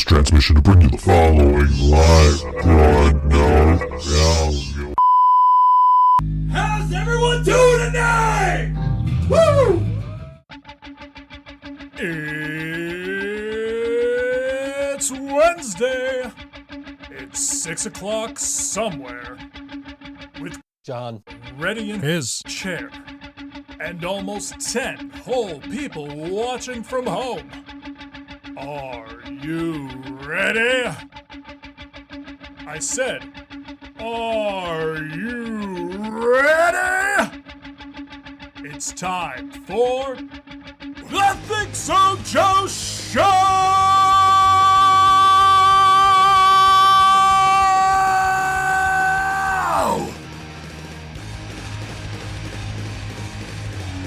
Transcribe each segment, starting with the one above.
transmission to bring you the following live broadcast. How's everyone doing tonight? Woo! It's Wednesday. It's 6 o'clock somewhere. With John ready in his chair. And almost 10 whole people watching from home. Are you ready? I said, are you ready? It's time for the ThinkSoJoE Show!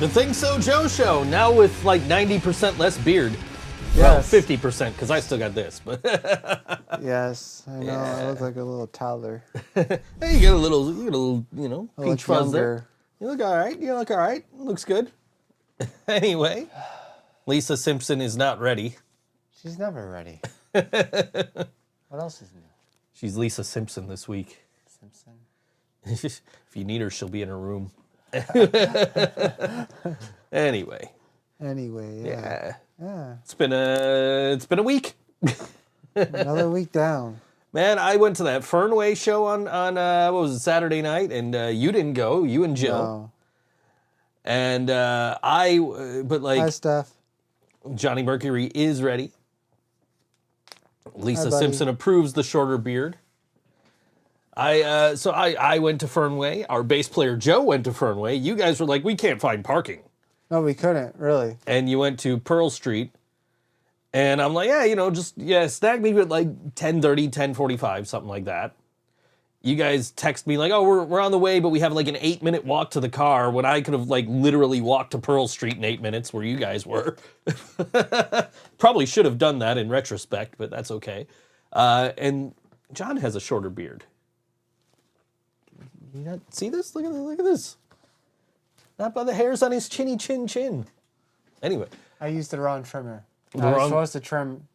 The ThinkSoJoE Show, now with like 90% less beard. Yes. Well, 50%, because I still got this. But Yes, I know. Yeah. I look like a little toddler. hey, you get a little, I look peach fuzz there. younger. You look all right. You look all right. Looks good. Anyway, Lisa Simpson is not ready. She's never ready. What else is new? She's Lisa Simpson this week. Simpson? If you need her, she'll be in her room. Anyway. Anyway, yeah. It's been a week. Another week down. Man, I went to that Fernway show on what was it, Saturday night, and you didn't go, you and Jill. No. And but like Hi, Steph. Johnny Mercury is ready. Lisa Hi, buddy. Simpson approves the shorter beard. I went to Fernway. Our bass player Joe went to Fernway. You guys were like, we can't find parking. No, we couldn't, really. And you went to Pearl Street. And I'm like, snag me at like 10:30, 10:45, something like that. You guys text me like, oh, we're on the way, but we have like an 8-minute walk to the car when I could have like literally walked to Pearl Street in 8 minutes where you guys were. Probably should have done that in retrospect, but that's okay. And John has a shorter beard. You not see this? Look at this. Not by the hairs on his chinny chin. Anyway. I used the wrong trimmer. The I was wrong- supposed to trim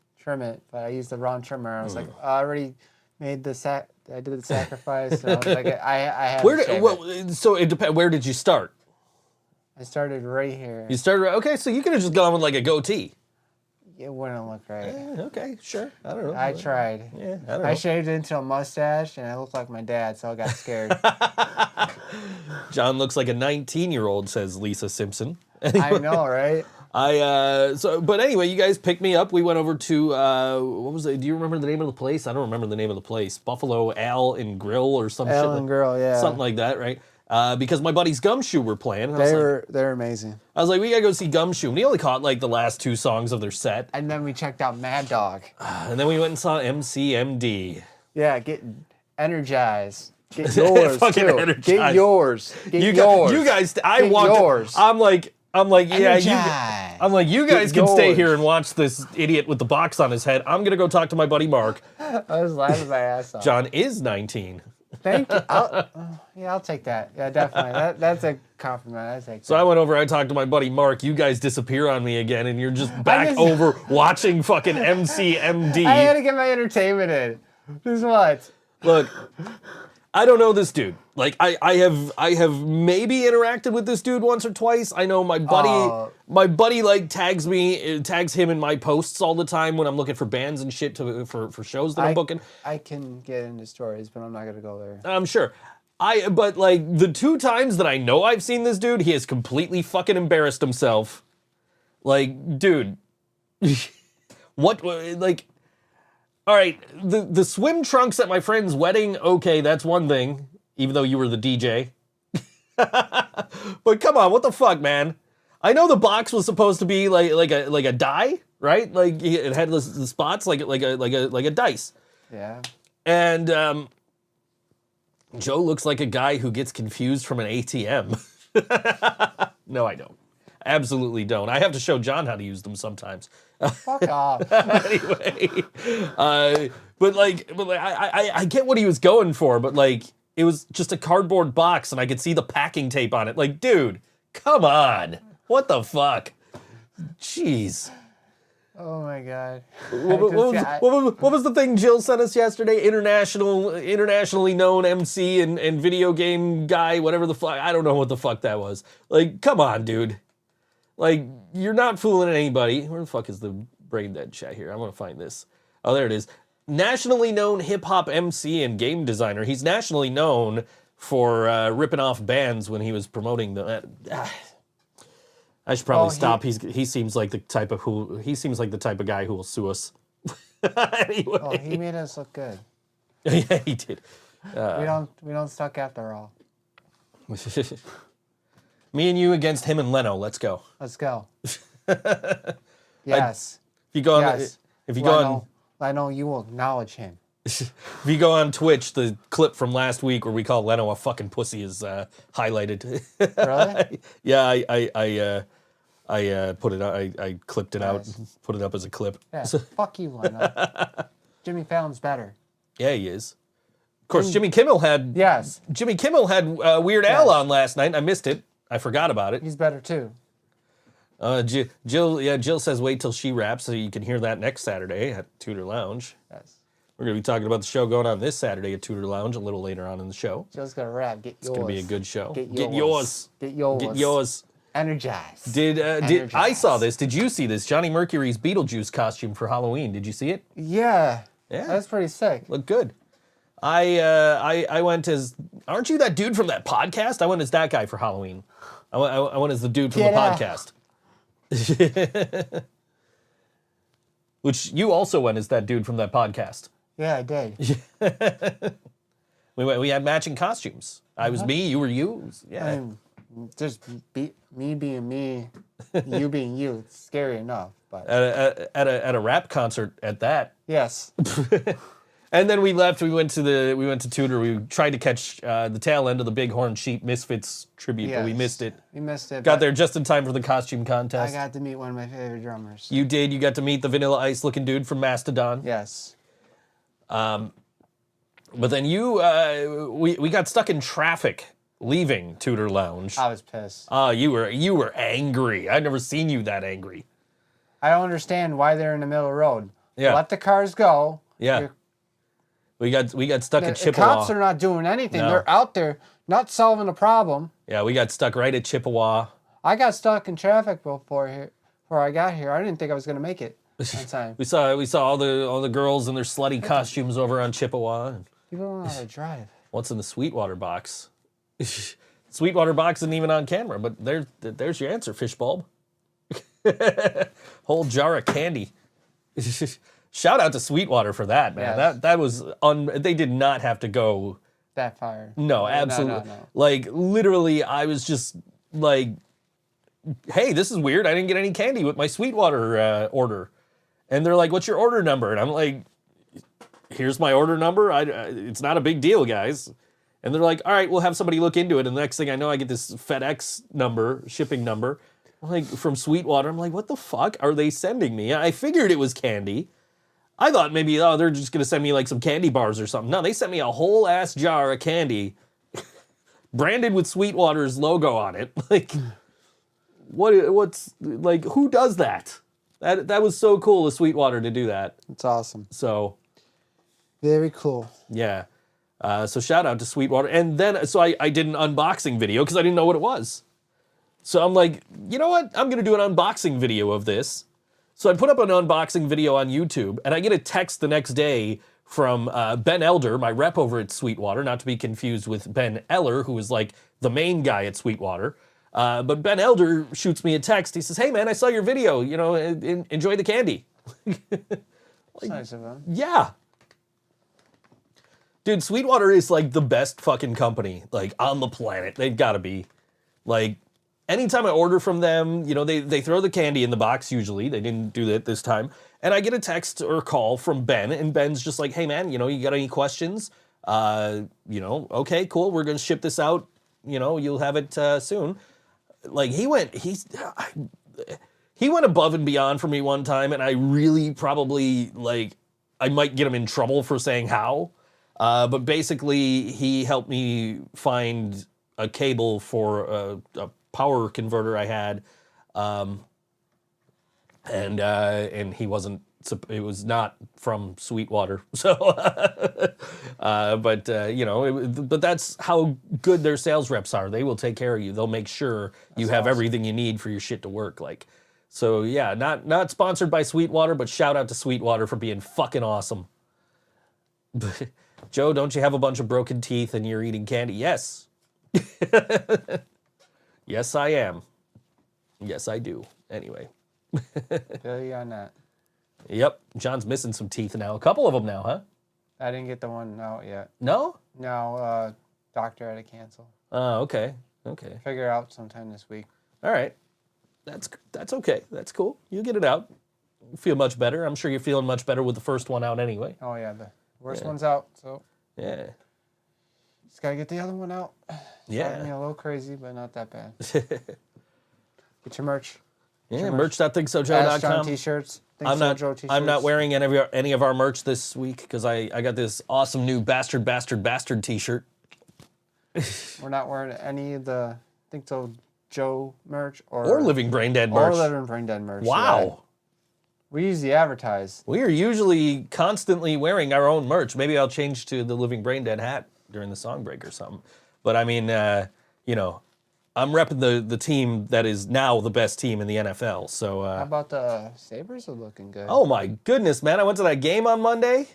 it, but I used the wrong trimmer. I was like, I already made the I did the sacrifice. So I was like, I had to shave it. So it depends. Where did you start? I started right here. You started, okay, so you could have just gone with like a goatee. It wouldn't look right. Okay, sure. I don't know. I tried. Yeah, I don't know. I shaved it into a mustache, and I looked like my dad, so I got scared. John looks like a 19-year-old, says Lisa Simpson. I know, right? But anyway, you guys picked me up. We went over to, what was it? Do you remember the name of the place? I don't remember the name of the place. Buffalo Al and Grill or some shit. Al and Grill, yeah. Something like that, right? Because my buddies Gumshoe were playing. And They're amazing. I was like, we gotta go see Gumshoe. And he only caught like the last 2 songs of their set. And then we checked out Mad Dog. And then we went and saw MCMD. Yeah, get energized. Get yours Fucking too. energized. Get yours. Get You yours. guys, I Get want yours. I'm like, yeah, Energized. I'm like, you guys Get can stay yours. here and watch this idiot with the box on his head. I'm gonna go talk to my buddy Mark. I was laughing my ass off. John is 19. Thank you. I'll take that. Yeah, definitely. That's a compliment. I take that. So I went over, I talked to my buddy Mark. You guys disappear on me again, and you're just back just- over watching fucking MCMD. I had to get my entertainment in. This is what? Look, I don't know this dude. Like I have maybe interacted with this dude once or twice. I know my buddy like tags him in my posts all the time when I'm looking for bands and shit for shows that I'm booking. I can get into stories, but I'm not gonna go there. I'm sure. But like the 2 times that I know I've seen this dude, he has completely fucking embarrassed himself. Like, dude, what like? All right, the swim trunks at my friend's wedding, okay, that's one thing, even though you were the DJ. But come on, what the fuck, man? I know the box was supposed to be like a die, right? Like it had the spots like a dice. Yeah. And Joe looks like a guy who gets confused from an ATM. No, I don't. Absolutely don't. I have to show John how to use them sometimes. Fuck off. Anyway, but I get what he was going for, but like it was just a cardboard box and I could see the packing tape on it. Like, dude, come on. What the fuck? Jeez. Oh my god. What was the thing Jill sent us yesterday? Internationally known MC and video game guy, whatever the fuck. I don't know what the fuck that was. Like, come on, dude. Like, you're not fooling anybody. Where the fuck is the brain dead chat here? I want to find this. Oh, there it is. Nationally known hip-hop MC and game designer. He's nationally known for ripping off bands when he was promoting the... I should probably stop. He seems like the type of guy who will sue us. Anyway. Oh, he made us look good. Yeah, he did. We don't suck after all. Me and you against him and Leno. Let's go. Let's go. Yes. Leno, you will acknowledge him. If you go on Twitch, the clip from last week where we call Leno a fucking pussy is highlighted. Really? Yeah, I put it. I clipped it out, and put it up as a clip. Yeah. Fuck you, Leno. Jimmy Fallon's better. Yeah, he is. Of course, Jimmy Kimmel had. Yes. Jimmy Kimmel had Weird Al on last night. I missed it. I forgot about it. He's better too. Jill says wait till she raps, so you can hear that next Saturday at Tudor Lounge. Yes. We're going to be talking about the show going on this Saturday at Tudor Lounge a little later on in the show. Jill's gonna rap. Get yours. It's going to be a good show. Get yours. Energized. I saw this. Did you see this? Johnny Mercury's Beetlejuice costume for Halloween. Did you see it? Yeah. Yeah. That's pretty sick. Looked good. I went as, aren't you that dude from that podcast? I went as that guy for Halloween. I went as the dude from the podcast. Which you also went as that dude from that podcast. Yeah, I did. We had matching costumes. I was me, you were you. Yeah. Just me being me, you being you. It's scary enough, but at a rap concert at that. Yes. And then we left. We went to Tudor. We tried to catch the tail end of the Bighorn Sheep Misfits tribute, but we missed it. We missed it. Got there just in time for the costume contest. I got to meet one of my favorite drummers. You did. You got to meet the Vanilla Ice looking dude from Mastodon. Yes. But then we got stuck in traffic leaving Tudor Lounge. I was pissed. You were angry. I'd never seen you that angry. I don't understand why they're in the middle of the road. Yeah. Let the cars go. Yeah. We got stuck at Chippewa. The cops are not doing anything. No. They're out there not solving a problem. Yeah, we got stuck right at Chippewa. I got stuck in traffic before I got here. I didn't think I was going to make it on time. we saw all the girls in their slutty costumes over on Chippewa. People don't know how to drive. What's in the Sweetwater box? Sweetwater box isn't even on camera, but there's your answer, Fishbulb. Whole jar of candy. Shout out to Sweetwater for that, man. Yes. That was they did not have to go that far. No, absolutely. No. Like literally, I was just like, "Hey, this is weird. I didn't get any candy with my Sweetwater order." And they're like, "What's your order number?" And I'm like, "Here's my order number. It's not a big deal, guys." And they're like, "All right, we'll have somebody look into it." And the next thing I know, I get this FedEx number, shipping number, like from Sweetwater. I'm like, "What the fuck are they sending me?" I figured it was candy. I thought maybe, they're just going to send me like some candy bars or something. No, they sent me a whole ass jar of candy branded with Sweetwater's logo on it. Like, what's, like, who does that? That was so cool of Sweetwater to do that. It's awesome. So. Very cool. Yeah. So shout out to Sweetwater. And then, so I did an unboxing video because I didn't know what it was. So I'm like, you know what? I'm going to do an unboxing video of this. So I put up an unboxing video on YouTube, and I get a text the next day from Ben Elder, my rep over at Sweetwater, not to be confused with Ben Eller, who is like the main guy at Sweetwater. But Ben Elder shoots me a text. He says, "Hey man, I saw your video. You know, enjoy the candy." That's nice of him. Yeah. Dude, Sweetwater is like the best fucking company like on the planet. They've got to be. Like, anytime I order from them, you know, they throw the candy in the box usually. They didn't do that this time. And I get a text or call from Ben, and Ben's just like, "Hey man, you know, you got any questions? You know, okay, cool. We're going to ship this out. You know, you'll have it soon." Like he went above and beyond for me one time, and I really probably like I might get him in trouble for saying how. But basically he helped me find a cable for a power converter I had. and he wasn't. It was not from Sweetwater. So, but that's how good their sales reps are. They will take care of you. They'll make sure you have everything you need for your shit to work. Like, so yeah, not sponsored by Sweetwater, but shout out to Sweetwater for being fucking awesome. Joe, don't you have a bunch of broken teeth and you're eating candy? Yes. Yes, I am. Yes, I do. Anyway. Feel you on that. Yep, John's missing some teeth now. A couple of them now, huh? I didn't get the one out yet. No? No, doctor had to cancel. Oh, okay. Figure it out sometime this week. All right. That's okay. That's cool. You get it out. You feel much better. I'm sure you're feeling much better with the first one out anyway. Oh, yeah, the worst one's out, so. Yeah. Just got to get the other one out. Yeah. Driving me a little crazy, but not that bad. Get your merch. Yeah, merch.ThinkSoJoE.com. John t-shirts. I'm not wearing any of our merch this week because I got this awesome new bastard t-shirt. We're not wearing any of the ThinkSoJoE merch or Living Brain Dead merch. Or Living Brain Dead merch. Wow. Yeah. We usually advertise. We are usually constantly wearing our own merch. Maybe I'll change to the Living Brain Dead hat during the song break or something. But I mean, I'm repping the team that is now the best team in the NFL. So how about the Sabres are looking good? Oh my goodness, man. I went to that game on Monday.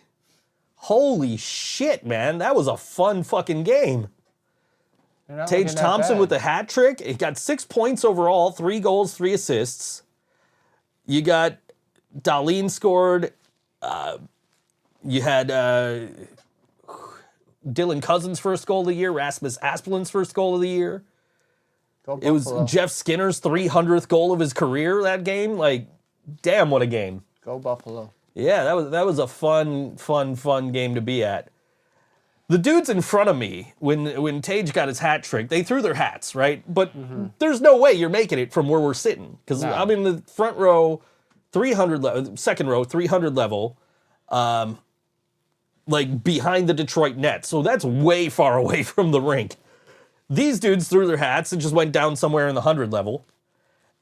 Holy shit, man. That was a fun fucking game. Tage Thompson with the hat trick. He got 6 points overall, 3 goals, 3 assists. You got Dahlin scored. You had Dylan Cousins' first goal of the year, Rasmus Asplund's first goal of the year. It was Jeff Skinner's 300th goal of his career that game. Like, damn, what a game. Go Buffalo. Yeah, that was a fun game to be at. The dudes in front of me, when Tage got his hat trick, they threw their hats, right? But there's no way you're making it from where we're sitting. Because I'm in the front row, 300 second row, 300 level, like behind the Detroit net. So that's way far away from the rink. These dudes threw their hats and just went down somewhere in the 100 level.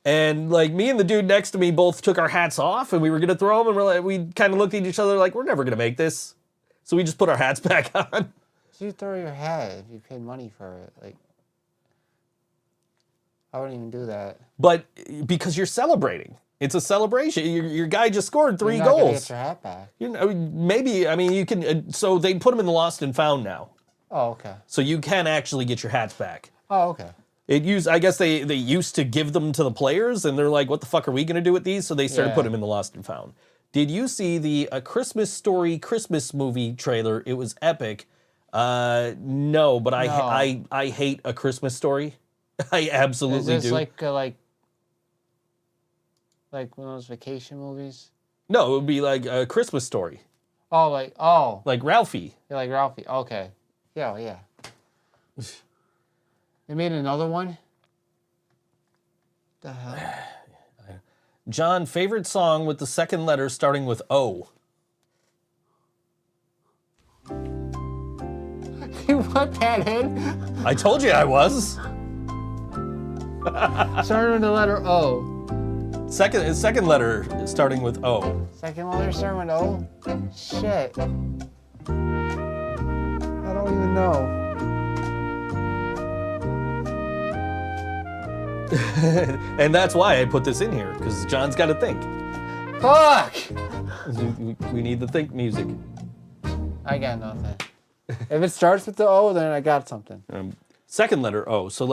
And like me and the dude next to me both took our hats off and we were going to throw them and we kind of looked at each other like, we're never going to make this. So we just put our hats back on. So you throw your hat if you paid money for it. Like, I wouldn't even do that. But because you're celebrating. It's a celebration. Your guy just scored 3 You're goals. Not gonna get your hat back. You can. So they put them in the lost and found now. Oh, okay. So you can actually get your hats back. Oh, okay. I guess they used to give them to the players, and they're like, what the fuck are we going to do with these? So they started putting them in the lost and found. Did you see the A Christmas Story Christmas movie trailer? It was epic. No, but I hate A Christmas Story. I absolutely do. Is this like one of those vacation movies? No, it would be like A Christmas Story. Oh. Like Ralphie. Yeah, like Ralphie. Okay. Yeah. They made another one? The hell? John, favorite song with the second letter starting with O. You put that in? I told you I was. Starting with the letter O. Second letter starting with O. Second letter starting with O? Shit. I don't even know. And that's why I put this in here, because John's got to think. Fuck! We need the think music. I got nothing. If it starts with the O, then I got something. Second letter O. So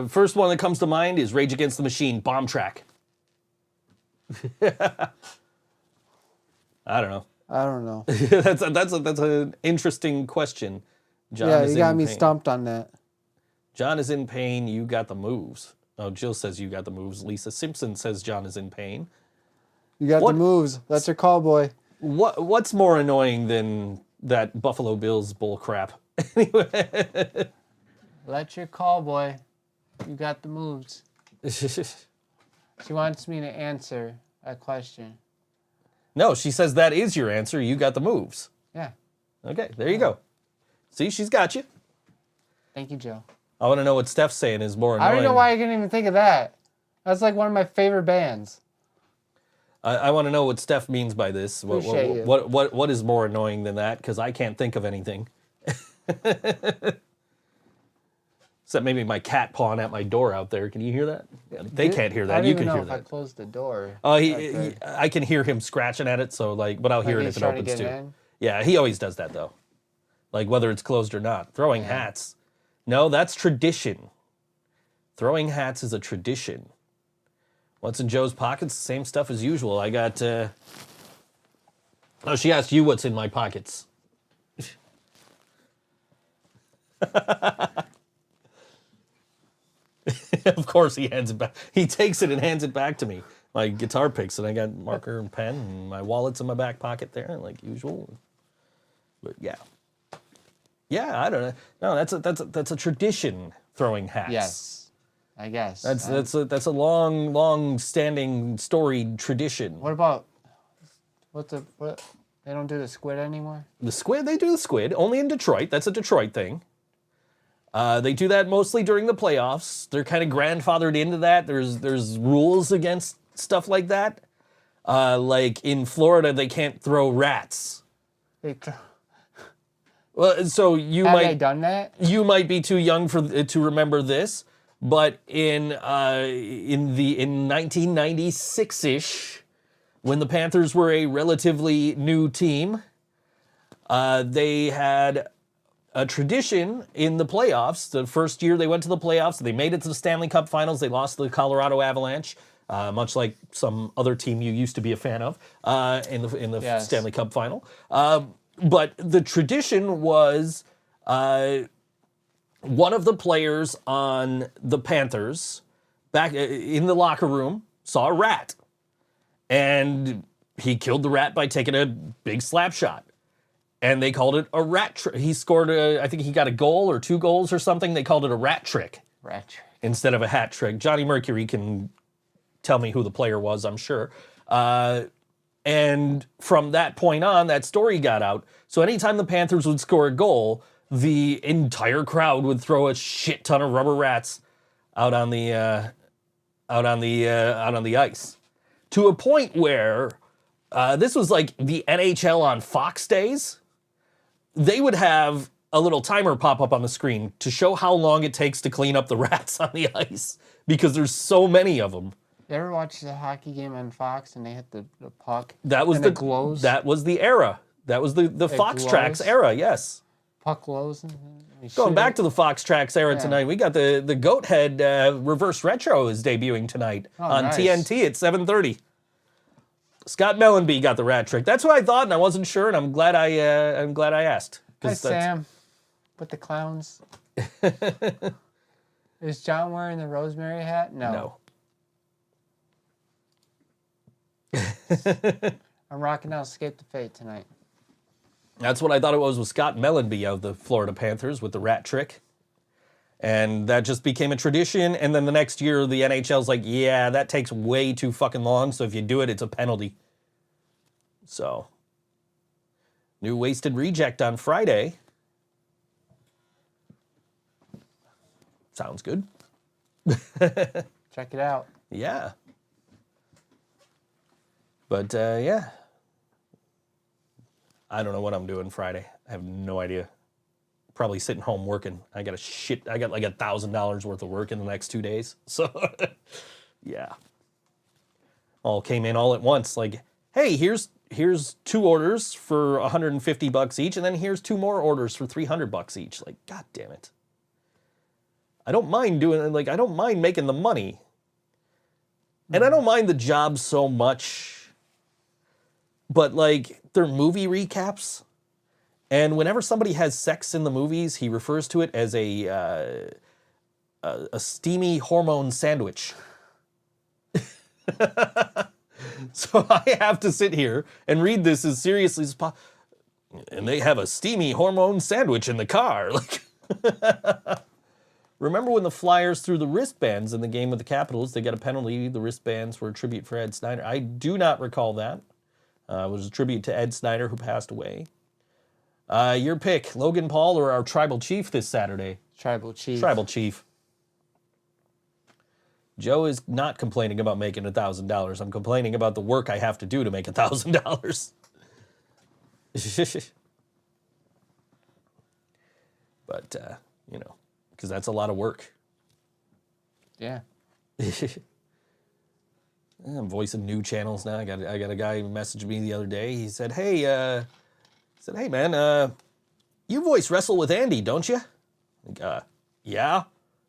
first one that comes to mind is Rage Against the Machine, Bomb Track. I don't know. that's an interesting question. John you got me stumped on that. John is in pain. You got the moves. Oh, Jill says you got the moves. Lisa Simpson says John is in pain. You got the moves. That's your call, boy. What's more annoying than that Buffalo Bills bull crap? Anyway. Let your call, boy. You got the moves. She wants me to answer a question. No, she says that is your answer. You got the moves. Yeah. Okay, there you go. See, she's got you. Thank you, Joe. I want to know what Steph's saying is more annoying. I don't know why I couldn't even think of that. That's like one of my favorite bands. I want to know what Steph means by this. Appreciate you. What is more annoying than that? Because I can't think of anything. Except maybe my cat pawing at my door out there. Can you hear that? Yeah, they can't hear that. You can hear that. I closed the door. Oh, I can hear him scratching at it. So like, but I'll hear it if it opens too. In? Yeah, he always does that though. Like whether it's closed or not. Throwing hats. No, that's tradition. Throwing hats is a tradition. What's in Joe's pockets? Same stuff as usual. I got. Oh, she asked you what's in my pockets. Of course, he hands it back. He takes it and hands it back to me. My guitar picks, and I got marker and pen, and my wallet's in my back pocket there, like usual. But yeah, I don't know. No, that's a tradition. Throwing hats. Yes, I guess That's a long standing storied tradition. What about what? They don't do the squid anymore? The squid, they do the squid, only in Detroit. That's a Detroit thing. They do that mostly during the playoffs. They're kind of grandfathered into that. There's rules against stuff like that. Like in Florida, they can't throw rats. Well, so Have they done that? You might be too young to remember this, but in 1996-ish, when the Panthers were a relatively new team, they had a tradition in the playoffs. The first year they went to the playoffs, they made it to the Stanley Cup Finals. They lost to the Colorado Avalanche, much like some other team you used to be a fan of in the Stanley Cup Final. But the tradition was one of the players on the Panthers back in the locker room saw a rat, and he killed the rat by taking a big slap shot. And they called it a rat trick. He scored, I think he got a goal or 2 goals or something. They called it a rat trick. Rat trick. Instead of a hat trick. Johnny Mercury can tell me who the player was, I'm sure. And from that point on, that story got out. So anytime the Panthers would score a goal, the entire crowd would throw a shit ton of rubber rats out on the ice. To a point where this was like the NHL on Fox days. They would have a little timer pop up on the screen to show how long it takes to clean up the rats on the ice because there's so many of them. You ever watch the hockey game on Fox and they hit the puck? That was and it glows? That was the era. That was the Fox Tracks era, yes. Puck glows. Going back to the Fox Tracks era tonight, we got the Goat Head Reverse Retro is debuting tonight on TNT at 7:30. Scott Mellenby got the rat trick. That's what I thought, and I wasn't sure, and I'm glad I asked. Hi, Sam, with the clowns. Is John wearing the Rosemary hat? No. I'm rocking out Escape the Fate tonight. That's what I thought it was with Scott Mellenby of the Florida Panthers with the rat trick. And that just became a tradition. And then the next year, the NHL's like, yeah, that takes way too fucking long. So if you do it, it's a penalty. So, new Wasted Reject on Friday. Sounds good. Check it out. Yeah. But, yeah. I don't know what I'm doing Friday. I have no idea. Probably sitting home working. I got like $1,000 worth of work in the next 2 days. So, yeah. All came in all at once. Like, hey, here's 2 orders for $150 each, and then here's 2 more orders for $300 each. Like, God damn it. I don't mind I don't mind making the money. And I don't mind the job so much. But, like, they're movie recaps. And whenever somebody has sex in the movies, he refers to it as a steamy hormone sandwich. So I have to sit here and read this as seriously as possible. And they have a steamy hormone sandwich in the car. Like, remember when the Flyers threw the wristbands in the game with the Capitals? They got a penalty. The wristbands were a tribute for Ed Snyder. I do not recall that. It was a tribute to Ed Snyder, who passed away. Your pick, Logan Paul or our Tribal Chief this Saturday? Tribal Chief. Tribal Chief. Joe is not complaining about making $1,000. I'm complaining about the work I have to do to make $1,000. But, you know, because that's a lot of work. Yeah. I'm voicing new channels now. I got a guy who messaged me the other day. He said, "Hey, man, you voice Wrestle with Andy, don't you?" Like, yeah.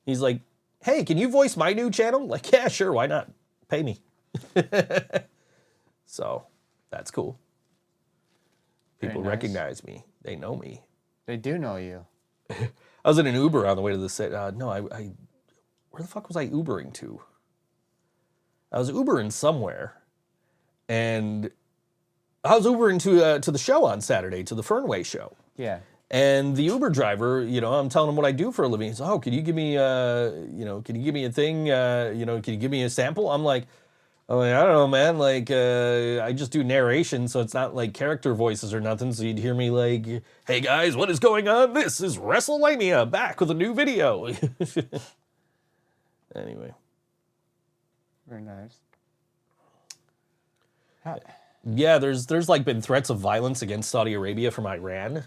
He's like, "Hey, can you voice my new channel?" Like, yeah, sure, why not? Pay me. So, that's cool. People recognize me. They know me. They do know you. I was in an Uber on the way to the set. No, I where the fuck was I Ubering to? I was Ubering somewhere, and I was Ubering to the show on Saturday, to the Fernway show. Yeah. And the Uber driver, you know, I'm telling him what I do for a living. He's, "Oh, can you give me, can you give me a thing? Can you give me a sample?" I'm like, "Oh, I don't know, man. Like, I just do narration, so it's not like character voices or nothing. So you'd hear me like, 'Hey guys, what is going on? This is WrestleMania, back with a new video.'" Anyway. Very nice. Yeah, there's like been threats of violence against Saudi Arabia from Iran.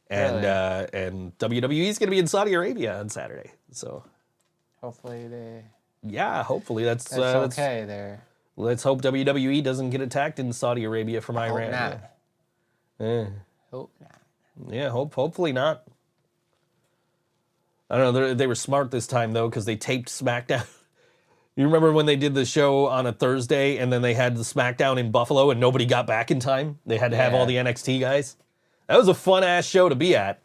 And Really? and WWE's going to be in Saudi Arabia on Saturday. So Hopefully hopefully that's okay there. Let's hope WWE doesn't get attacked in Saudi Arabia from Iran. Hope not. Yeah. Hope not. Yeah, hopefully not. I don't know, they were smart this time though, because they taped SmackDown. You remember when they did the show on a Thursday and then they had the SmackDown in Buffalo and nobody got back in time? They had to have all the NXT guys. That was a fun ass show to be at.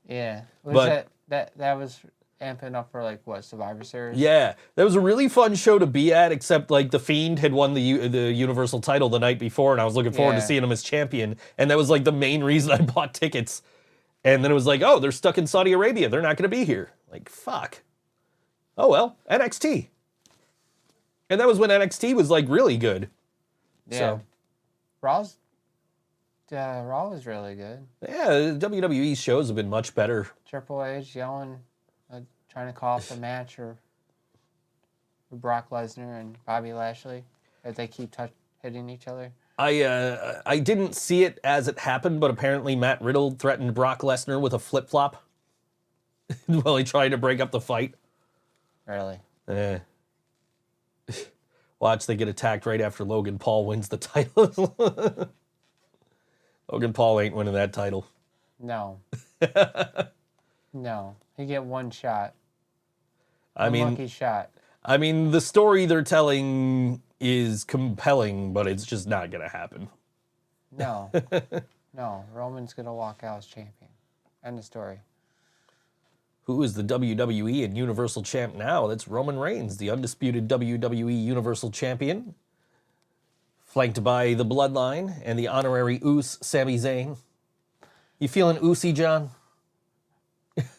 Yeah. But that was amping up for like what, Survivor Series? yeah, that was a really fun show to be at, except like The Fiend had won the Universal title the night before and I was looking forward to seeing him as champion, and that was like the main reason I bought tickets. And then it was like, "Oh, they're stuck in Saudi Arabia. They're not going to be here." Like, fuck. Oh well, NXT. And that was when NXT was like really good. Yeah. So. Raw was really good. Yeah, WWE shows have been much better. Triple H yelling, trying to call off the match or Brock Lesnar and Bobby Lashley as they keep hitting each other. I didn't see it as it happened, but apparently Matt Riddle threatened Brock Lesnar with a flip-flop while he tried to break up the fight. Really? Watch, they get attacked right after Logan Paul wins the title. Logan Paul ain't winning that title. No. No. He get one shot. Lucky shot. I mean, the story they're telling is compelling, but it's just not going to happen. No. No. Roman's going to walk out as champion. End of story. Who is the WWE and Universal Champ now? That's Roman Reigns, the undisputed WWE Universal Champion, flanked by the Bloodline and the honorary Oos, Sami Zayn. You feeling Oosy, John?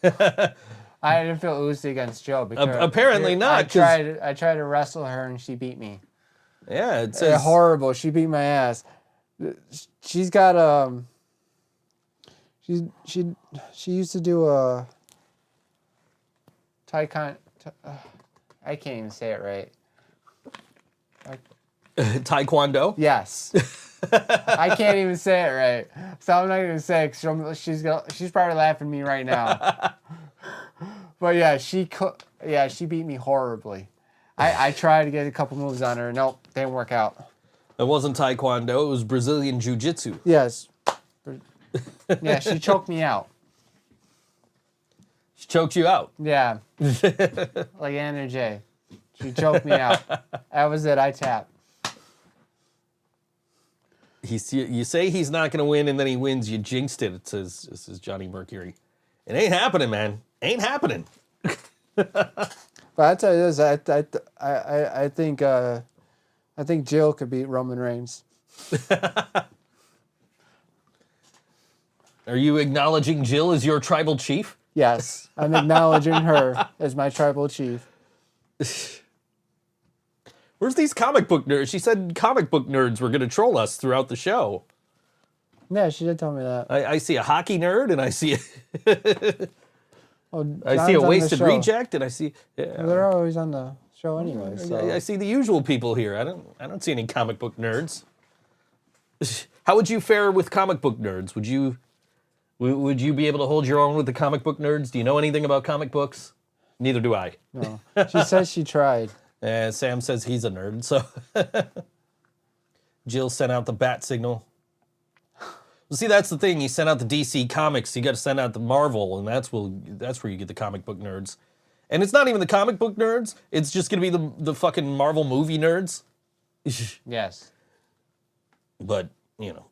I didn't feel oozy against Joe because apparently not. I tried to wrestle her and she beat me. Yeah, it says horrible. She beat my ass. She's got she used to do a I can't even say it right. Taekwondo. Yes. I can't even say it right, so I'm not gonna say it 'cause she's probably laughing at me right now. But yeah, she beat me horribly. I tried to get a couple moves on her. Nope, didn't work out. It wasn't Taekwondo. It was Brazilian Jiu-Jitsu. Yes. Yeah, she choked me out. She choked you out. Yeah. Like Anna J. She choked me out. That was it. I tapped. You say he's not going to win, and then he wins. You jinxed it. It says Johnny Mercury. It ain't happening, man. Ain't happening. But I tell you this, I think Jill could beat Roman Reigns. Are you acknowledging Jill as your tribal chief? Yes, I'm acknowledging her as my tribal chief. Where's these comic book nerds? She said comic book nerds were going to troll us throughout the show. Yeah, she did tell me that. I see a hockey nerd, and I see Oh, I see a wasted reject, and I see... Yeah. They're always on the show anyway. So. I see the usual people here. I don't see any comic book nerds. How would you fare with comic book nerds? Would you be able to hold your own with the comic book nerds? Do you know anything about comic books? Neither do I. No. She says she tried. Sam says he's a nerd, so Jill sent out the bat signal. Well, see, that's the thing. You sent out the DC Comics. You got to send out the Marvel, and that's where you get the comic book nerds. And it's not even the comic book nerds. It's just going to be the fucking Marvel movie nerds. Yes. But, you know.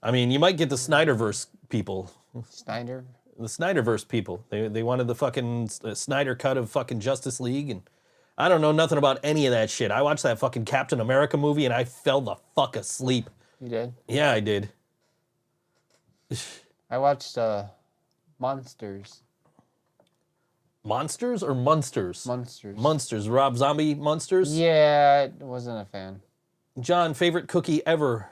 I mean, you might get the Snyderverse people. Snyder? The Snyderverse people. They wanted the fucking Snyder cut of fucking Justice League, and I don't know nothing about any of that shit. I watched that fucking Captain America movie, and I fell the fuck asleep. You did? Yeah, I did. I watched Monsters. Monsters or Munsters? Monsters. Munsters. Rob Zombie Munsters? Yeah, I wasn't a fan. John, favorite cookie ever?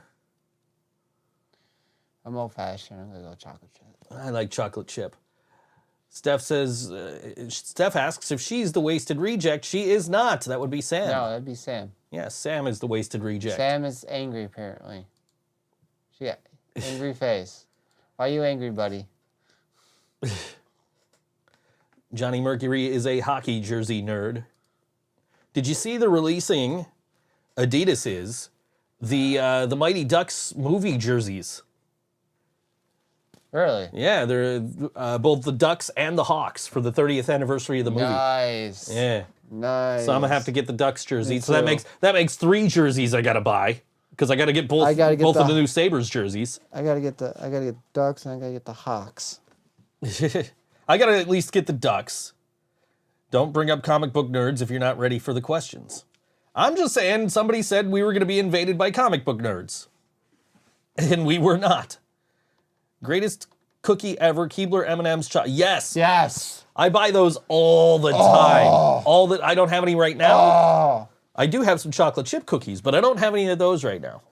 I'm old-fashioned. I'm going to go chocolate chip. I like chocolate chip. Steph says, Steph asks if she's the wasted reject. She is not. That would be Sam. No, that'd be Sam. Yeah, Sam is the wasted reject. Sam is angry, apparently. She got angry face. Why are you angry, buddy? Johnny Mercury is a hockey jersey nerd. Did you see the releasing, Adidas is, the Mighty Ducks movie jerseys? Really? Yeah, they're both the Ducks and the Hawks for the 30th anniversary of the movie. Nice. Yeah. Nice. So I'm gonna have to get the Ducks jersey. Me So that too. makes 3 jerseys I gotta buy because I gotta get both of the new Sabres jerseys. I gotta get Ducks and I gotta get the Hawks. I gotta at least get the Ducks. Don't bring up comic book nerds if you're not ready for the questions. I'm just saying somebody said we were gonna be invaded by comic book nerds, and we were not. Greatest cookie ever, Keebler M&M's Yes. Yes. I buy those all the time. I don't have any right now. Oh. I do have some chocolate chip cookies, but I don't have any of those right now.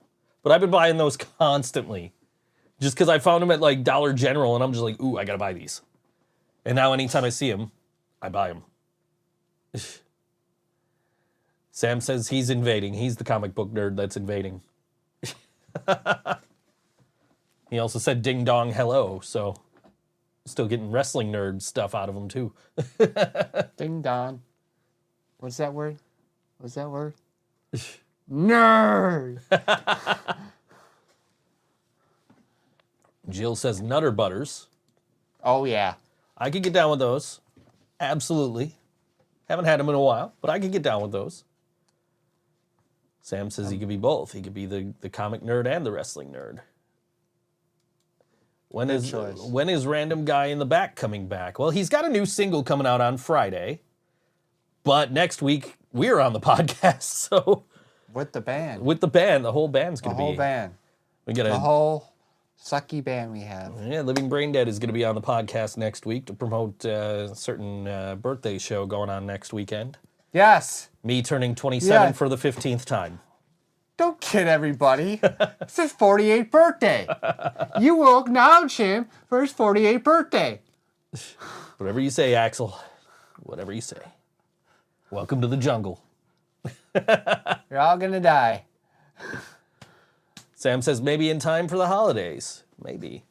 But I've been buying those constantly. Just because I found them at like Dollar General and I'm just like, ooh, I gotta buy these. And now anytime I see them, I buy them. Sam says he's invading. He's the comic book nerd that's invading. He also said ding dong hello, so still getting wrestling nerd stuff out of him too. Ding dong. What's that word? What's that word? Nerd. Jill says Nutter Butters. Oh yeah. I could get down with those. Absolutely. Haven't had them in a while, but I could get down with those. Sam says he could be both. He could be the comic nerd and the wrestling nerd. When is Random Guy in the Back coming back? Well, he's got a new single coming out on Friday. But next week, we're on the podcast, so... With the band. With the band. The whole band's going to be... The whole band. We got the whole sucky band we have. Yeah, Living Brain Dead is going to be on the podcast next week to promote a certain birthday show going on next weekend. Yes. Me turning 27 for the 15th time. Don't kid everybody. It's his 48th birthday. You will acknowledge him for his 48th birthday. Whatever you say, Axel. Whatever you say. Welcome to the jungle. You're all gonna die. Sam says maybe in time for the holidays. Maybe.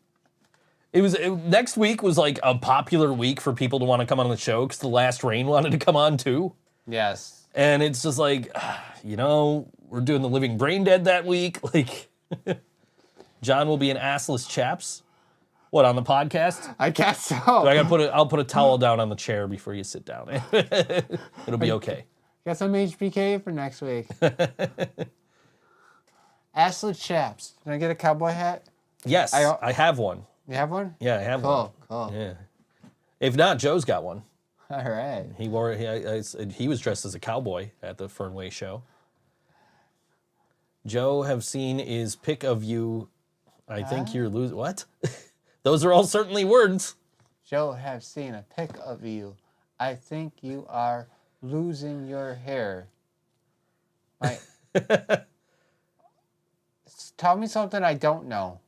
Next week was like a popular week for people to want to come on the show because The Last Rain wanted to come on too. Yes. And it's just like, we're doing the Living Brain Dead that week. Like, John will be an assless chaps. What, on the podcast? I guess so. I'll put a towel down on the chair before you sit down. It'll be okay. Got some HBK for next week. Assless chaps. Can I get a cowboy hat? Yes, I have one. You have one? Yeah, I have one. Cool. Yeah. If not, Joe's got one. All right. He was dressed as a cowboy at the Fernway show. Joe have seen is pick of you. I think you're losing. What? Those are all certainly words. Joe have seen a pic of you. I think you are losing your hair. Tell me something I don't know.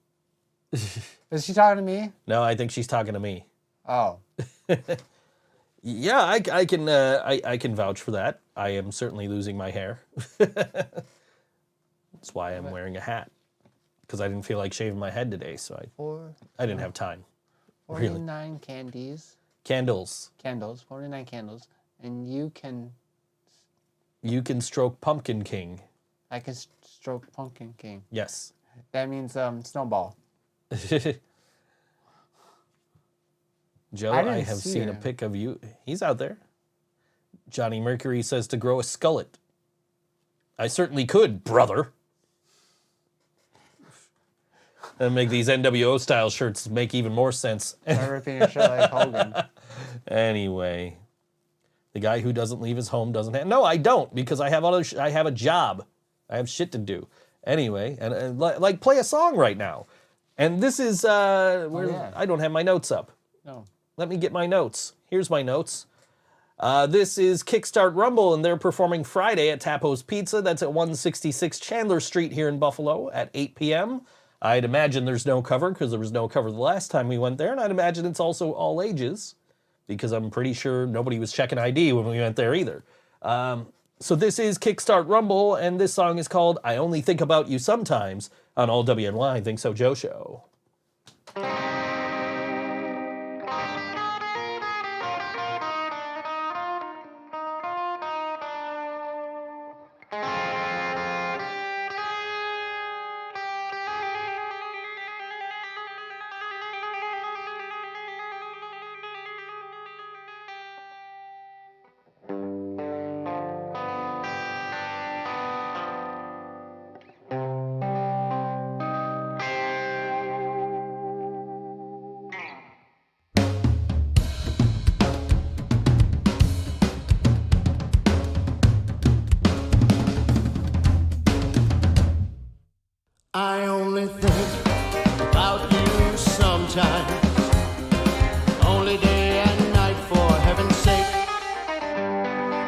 Is she talking to me? No, I think she's talking to me. Oh. Yeah, I can vouch for that. I am certainly losing my hair. That's why I'm wearing a hat. Because I didn't feel like shaving my head today, so I didn't have time. 49 candies. Candles. Candles, 49 candles. And you can... You can stroke Pumpkin King. I can stroke Pumpkin King. Yes. That means snowball. Joe, I have seen a pic of you. He's out there. Johnny Mercury says to grow a skullet. I certainly could, brother. And make these NWO style shirts make even more sense. I'm ripping your shirt like Hogan. Anyway, the guy who doesn't leave his home doesn't have... No, I don't, because I have I have a job. I have shit to do. Anyway, and like play a song right now. And this is I don't have my notes up. No. Let me get my notes. Here's my notes. This is Kickstart Rumble, and they're performing Friday at Tapo's Pizza. That's at 166 Chandler Street here in Buffalo at 8 p.m. I'd imagine there's no cover because there was no cover the last time we went there, and I'd imagine it's also all ages because I'm pretty sure nobody was checking ID when we went there either. So this is Kickstart Rumble, and this song is called I Only Think About You Sometimes on All WNY Think So Joe Show. I only think about you sometimes, only day and night for heaven's sake.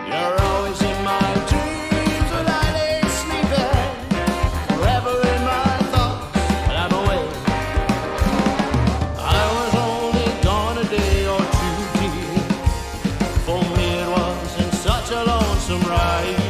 You're always in my dreams when I lay sleeping, forever in my thoughts when I'm away. I was only gone a day or two, dear. For me it wasn't such a lonesome ride.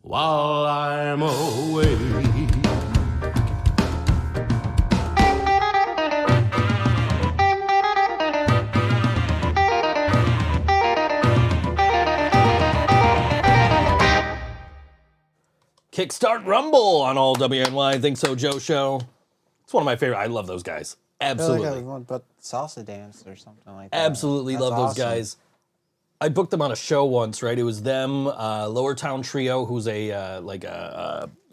While I'm away. Kickstart Rumble on all WNY Think So Joe show. It's one of my favorite. I love those guys. I Absolutely. feel like I was one, but salsa dance or something like that. Absolutely That's love those awesome. guys. I booked them on a show once, right? It was them, Lower Town Trio, who's a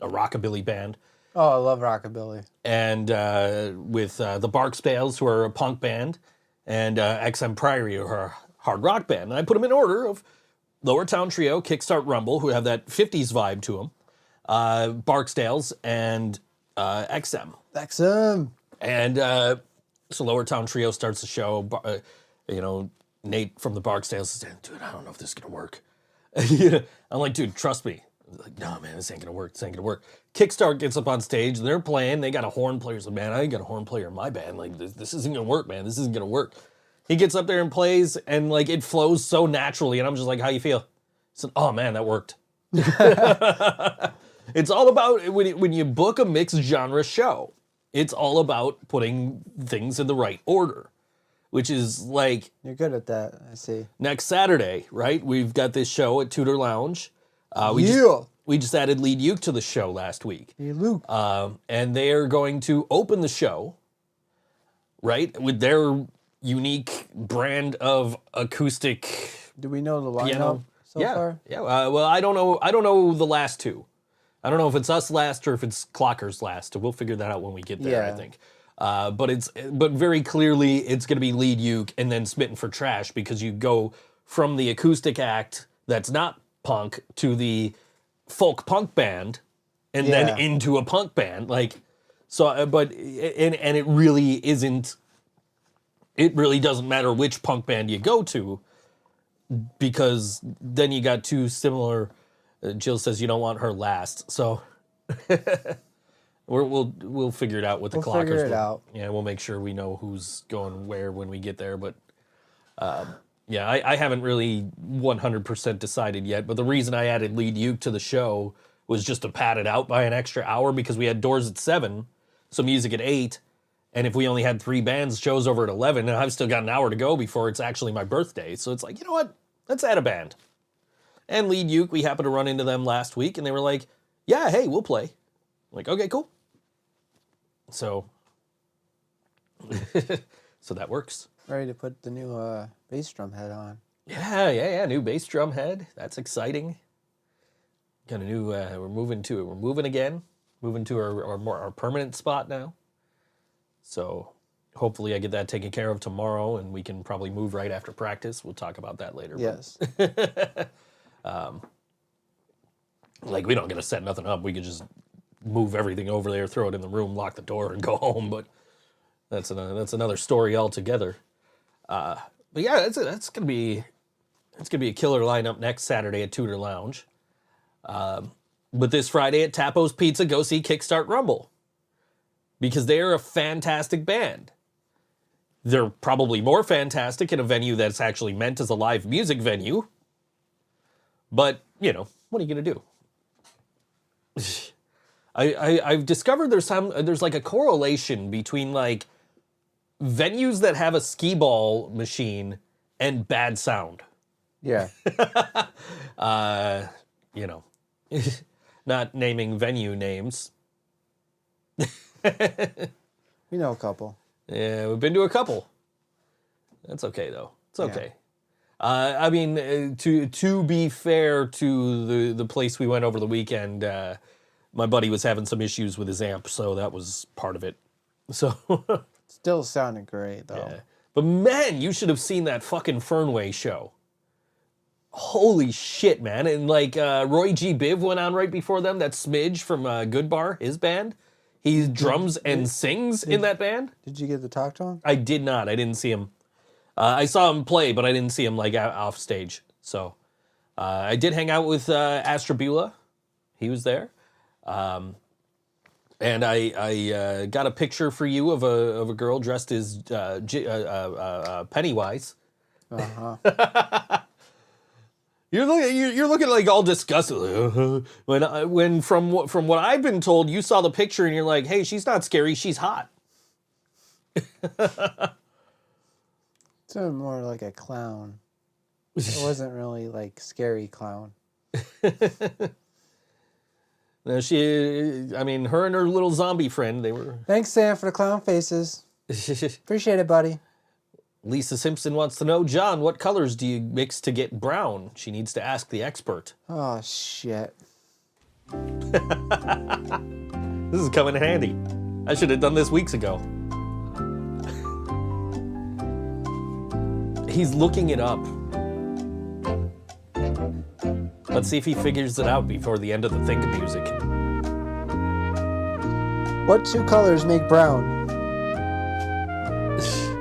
rockabilly band, Oh, I love rockabilly. and with the Barksdales, who are a punk band, and XM Priory, who are a hard rock band. And I put them in order of Lower Town Trio, Kickstart Rumble, who have that 50s vibe to them, Barksdales, and XM. XM. And so Lower Town Trio starts the show. Nate from the Barksdales says, dude, I don't know if this is going to work. I'm like, dude, trust me. Like, no, man, this ain't going to work. This ain't going to work. Kickstart gets up on stage. They're playing. They got a horn player. He's like, man, I ain't got a horn player in my band. Like, this isn't going to work, man. This isn't going to work. He gets up there and plays, and, like, it flows so naturally. And I'm just like, how you feel? He said, oh, man, that worked. It's all about, when you book a mixed genre show, it's all about putting things in the right order, which is like You're good at that, I see. next Saturday, right? We've got this show at Tudor Lounge. We just added Lead Uke to the show last week. Hey, Luke. And they are going to open the show, right, with their unique brand of acoustic Do we know the lineup piano. so yeah, far? yeah. Well, I don't know. I don't know the last two. I don't know if it's us last or if it's Clockers last. We'll figure that out when we get there, I Yeah. think. But very clearly it's going to be Lead Uke and then Smitten for Trash, because you go from the acoustic act that's not punk to the folk punk band and Yeah. then into a punk band. Like, so, but it really isn't. It really doesn't matter which punk band you go to, because then you got two similar. Jill says you don't want her last, so we'll figure it out with the We'll Clockers. figure it out. Yeah, we'll make sure we know who's going where when we get there. But yeah, I haven't really 100% decided yet. But the reason I added Lead Uke to the show was just to pad it out by an extra hour, because we had doors at 7, so music at 8. And if we only had 3 bands, show's over at 11, and I've still got an hour to go before it's actually my birthday. So it's like, you know what? Let's add a band. And Lead Uke, we happened to run into them last week, and they were like, yeah, hey, we'll play. I'm like, okay, cool. So, so that works. Ready to put the new bass drum head on. Yeah, new bass drum head. That's exciting. Got a new, we're moving again. Moving to our permanent spot now. So hopefully I get that taken care of tomorrow, and we can probably move right after practice. We'll talk about that later. Yes. Like, we don't get to set nothing up. We could just move everything over there, throw it in the room, lock the door, and go home. But that's another story altogether. But yeah, that's gonna be a killer lineup next Saturday at Tudor Lounge. But this Friday at Tapo's Pizza, go see Kickstart Rumble, because they're a fantastic band. They're probably more fantastic in a venue that's actually meant as a live music venue. But, what are you going to do? I've discovered there's like a correlation between like venues that have a skee ball machine and bad sound. Yeah. Not naming venue names. We know a couple. Yeah, we've been to a couple. That's okay though. It's okay. I mean, to be fair to the place we went over the weekend, my buddy was having some issues with his amp, so that was part of it. So Still sounded great though. yeah. But man, you should have seen that fucking Fernway show. Holy shit, man. And like Roy G. Biv went on right before them, that Smidge from Good Bar, his band. He drums and sings in that band. Did you get to talk to him? I did not. I didn't see him. I saw him play, but I didn't see him like off stage. So I did hang out with Astrabula. He was there. And I got a picture for you of a girl dressed as Pennywise. Uh-huh. You're looking like all disgusted. When from what I've been told, you saw the picture and you're like, hey, she's not scary, she's hot. It's more like a clown. It wasn't really like scary clown. Her and her little zombie friend, they were... Thanks, Sam, for the clown faces. Appreciate it, buddy. Lisa Simpson wants to know, John, what colors do you mix to get brown? She needs to ask the expert. Oh, shit. This is coming in handy. I should have done this weeks ago. He's looking it up. Let's see if he figures it out before the end of the Think music. What 2 colors make brown? It's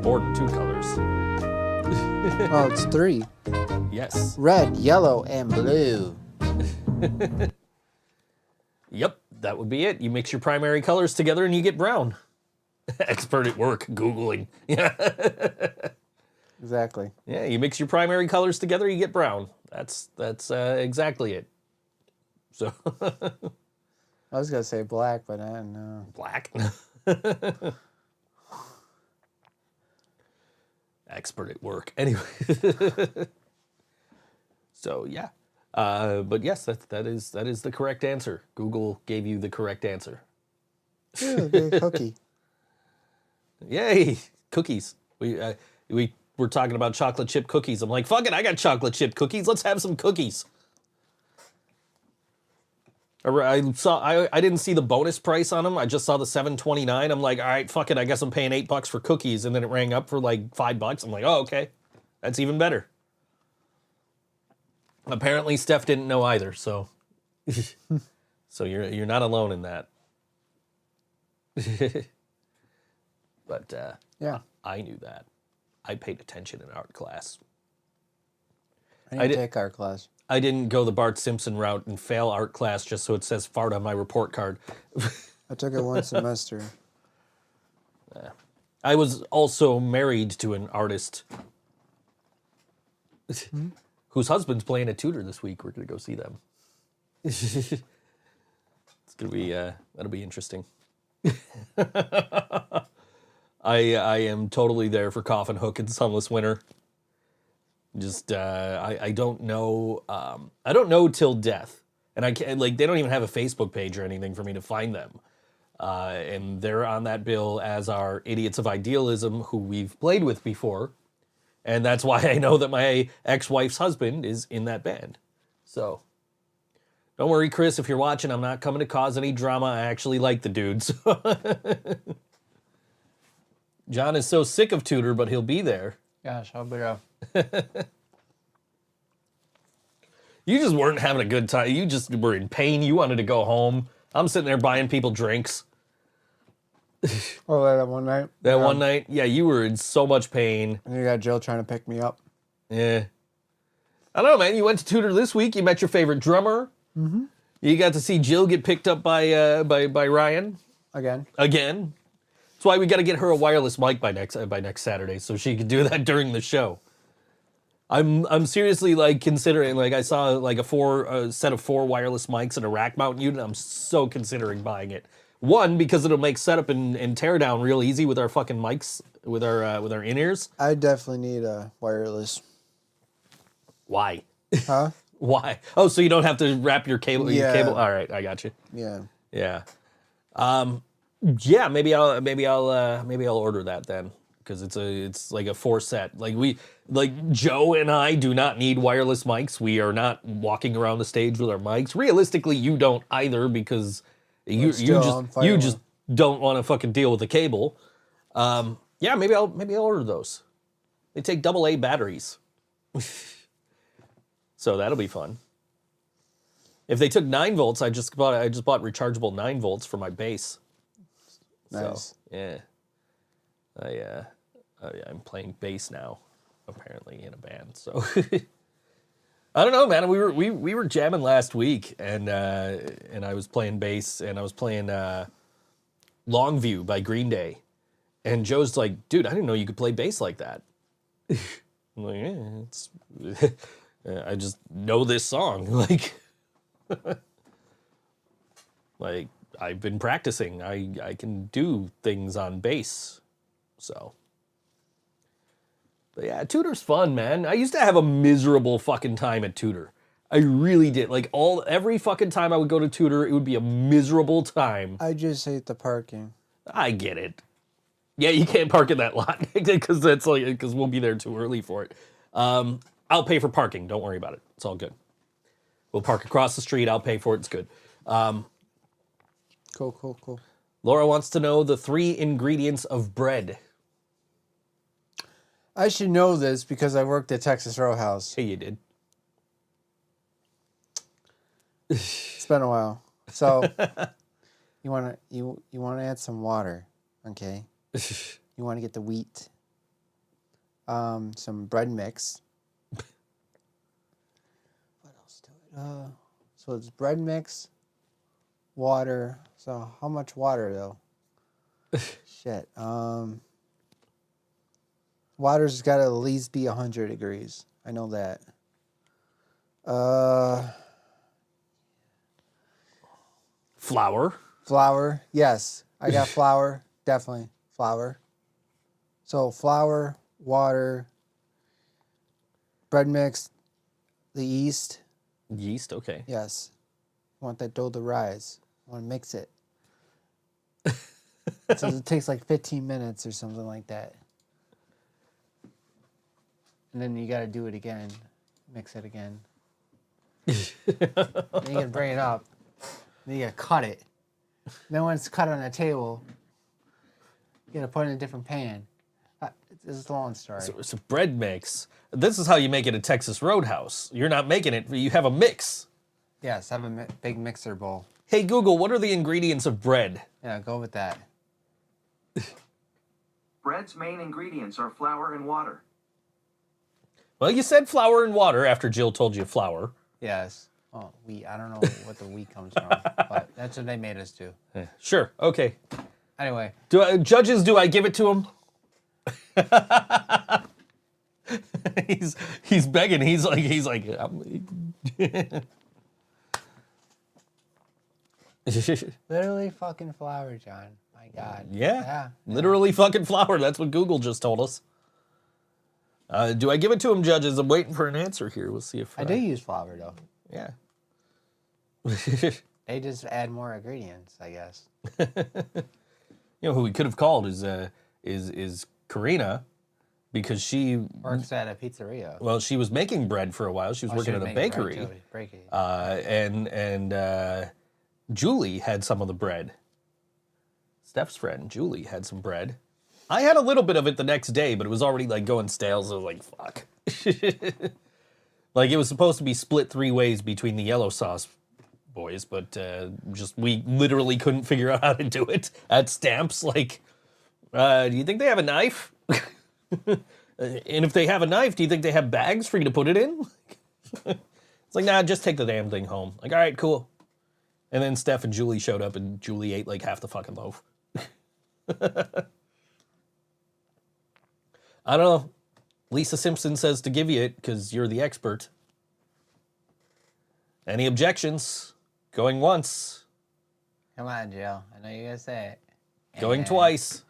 more than 2 colors. Oh, it's 3. Yes. Red, yellow, and blue. Yep, that would be it. You mix your primary colors together and you get brown. Expert at work, Googling. Yeah. Exactly. Yeah, you mix your primary colors together, you get brown. That's exactly it. So I was gonna say black, but I don't know. Black. Expert at work. Anyway. So yeah. But yes, that is the correct answer. Google gave you the correct answer. Ooh, big cookie. Yay, cookies. We were talking about chocolate chip cookies. I'm like, fuck it, I got chocolate chip cookies. Let's have some cookies. I didn't see the bonus price on them. I just saw the $7.29. I'm like, all right, fuck it. I guess I'm paying $8 for cookies, and then it rang up for like $5. I'm like, oh, okay, that's even better. Apparently, Steph didn't know either, so so you're not alone in that. But Yeah. I knew that. I paid attention in art class. I didn't take art class. I didn't go the Bart Simpson route and fail art class just so it says fart on my report card. I took it 1 semester. I was also married to an artist whose husband's playing a tutor this week. We're going to go see them. It's going to be, that'll be interesting. I am totally there for Coffin, Hook, and Sunless Winter. Just I don't know. I don't know till death, and I can't, like, they don't even have a Facebook page or anything for me to find them. And they're on that bill as our Idiots of Idealism, who we've played with before, and that's why I know that my ex-wife's husband is in that band. So don't worry, Chris, if you're watching, I'm not coming to cause any drama. I actually like the dudes. John is so sick of Tudor, but he'll be there. Gosh, I'll be up. You just weren't having a good time. You just were in pain. You wanted to go home. I'm sitting there buying people drinks. Oh, that one night? That one night? Yeah, you were in so much pain. And you got Jill trying to pick me up. Yeah. I don't know, man. You went to Tudor this week. You met your favorite drummer. Mm-hmm. You got to see Jill get picked up by Ryan. Again. That's why we got to get her a wireless mic by next Saturday, so she can do that during the show. I'm seriously like considering, like, I saw like a set of 4 wireless mics and a rack mount unit. I'm so considering buying it. One, because it'll make setup and tear down real easy with our fucking mics, with our in-ears. I definitely need a wireless. Why? Huh? Why? Oh, so you don't have to wrap your cable. Yeah. Your cable. All right, I got you. Yeah. Yeah. Yeah, maybe I'll order that then, because it's like a 4 set. Like Joe and I do not need wireless mics. We are not walking around the stage with our mics. Realistically, you don't either, because you just don't want to fucking deal with the cable. Yeah, maybe I'll order those. They take AA batteries. So that'll be fun. If they took 9 volts, I just bought rechargeable 9 volts for my bass. Nice. So, yeah. I'm playing bass now, apparently, in a band. So I don't know, man. We were jamming last week, and I was playing bass, and I was playing Longview by Green Day, and Joe's like, "Dude, I didn't know you could play bass like that." I'm like, "Yeah, it's." I just know this song, like I've been practicing. I can do things on bass, so. But yeah, Tudor's fun, man. I used to have a miserable fucking time at Tudor. I really did. Like every fucking time I would go to tutor, it would be a miserable time. I just hate the parking. I get it. Yeah, you can't park in that lot because we'll be there too early for it. I'll pay for parking. Don't worry about it. It's all good. We'll park across the street. I'll pay for it. It's good. Cool. Laura wants to know the 3 ingredients of bread. I should know this because I worked at Texas Roadhouse. Hey, you did. It's been a while. So you wanna add some water, okay? You wanna get the wheat, some bread mix. What else to it? So it's bread mix, water. So how much water though? Shit. Water's got to at least be 100 degrees. I know that. Flour. Yes. I got flour. Definitely. Flour. So flour, water, bread mix, the yeast. Yeast, okay. Yes. I want that dough to rise. I want to mix it. So it takes like 15 minutes or something like that. And then you got to do it again. Mix it again. Then you got to bring it up. Then you got to cut it. Then when it's cut on the table, you got to put it in a different pan. This is a long story. So it's a bread mix. This is how you make it at Texas Roadhouse. You're not making it. You have a mix. Yes, I have a big mixer bowl. Hey, Google, what are the ingredients of bread? Yeah, go with that. Bread's main ingredients are flour and water. Well, you said flour and water after Jill told you flour. Yes. Oh, wheat. I don't know what the wheat comes from, but that's what they made us do. Sure. Okay. Anyway. Judges, do I give it to him? he's begging. He's like. Literally fucking flour, John. My God. Yeah. Literally fucking flour. That's what Google just told us. Do I give it to him, judges? I'm waiting for an answer here. We'll see if I do use flour though. Yeah. They just add more ingredients, I guess. You know who we could have called is Karina, because she works at a pizzeria. Well, she was making bread for a while. She was working at a bakery. And Julie had some of the bread. Steph's friend Julie had some bread. I had a little bit of it the next day, but it was already like going stale. So I was like, fuck. Like it was supposed to be split 3 ways between the yellow sauce boys, but we literally couldn't figure out how to do it at Stamps. Like, do you think they have a knife? And if they have a knife, do you think they have bags for you to put it in? It's like, nah, just take the damn thing home. Like, all right, cool. And then Steph and Julie showed up, and Julie ate like half the fucking loaf. I don't know. Lisa Simpson says to give you it because you're the expert. Any objections? Going once. Come on, Jill. I know you're going to say it. Going twice.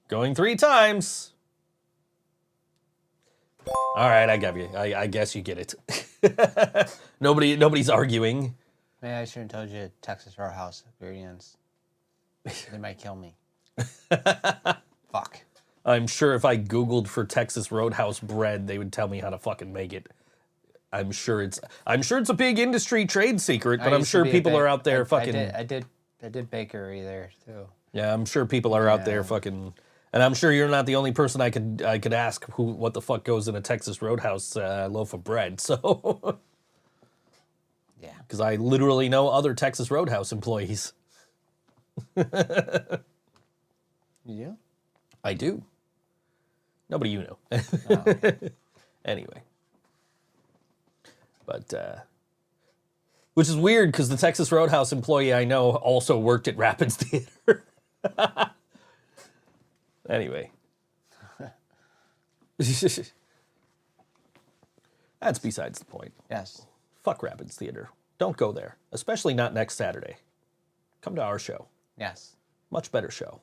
Going 3 times. All right, I got you. I guess you get it. Nobody's arguing. Maybe I shouldn't have told you Texas Roadhouse ingredients. They might kill me. Fuck. I'm sure if I Googled for Texas Roadhouse bread, they would tell me how to fucking make it. I'm sure it's a big industry trade secret, but I'm sure people are out there fucking. I did bakery there too. Yeah, I'm sure people are out there fucking, and I'm sure you're not the only person I could ask what the fuck goes in a Texas Roadhouse loaf of bread. So. Yeah. Because I literally know other Texas Roadhouse employees. You do? I do. Nobody you know. Oh. Anyway. But, which is weird because the Texas Roadhouse employee I know also worked at Rapids Theater. Anyway. That's besides the point. Yes. Fuck Rapids Theater. Don't go there. Especially not next Saturday. Come to our show. Yes. Much better show.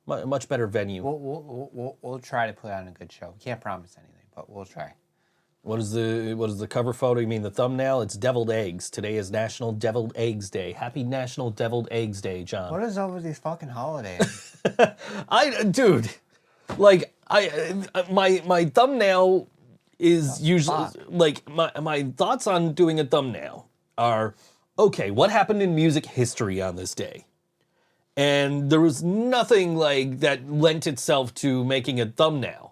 Much better venue. We'll try to put on a good show. We can't promise anything, but we'll try. What is the cover photo? You mean the thumbnail? It's deviled eggs. Today is National Deviled Eggs Day. Happy National Deviled Eggs Day, John. What is up with these fucking holidays? Dude, like my thumbnail is usually like my thoughts on doing a thumbnail are, okay, what happened in music history on this day? And there was nothing like that lent itself to making a thumbnail.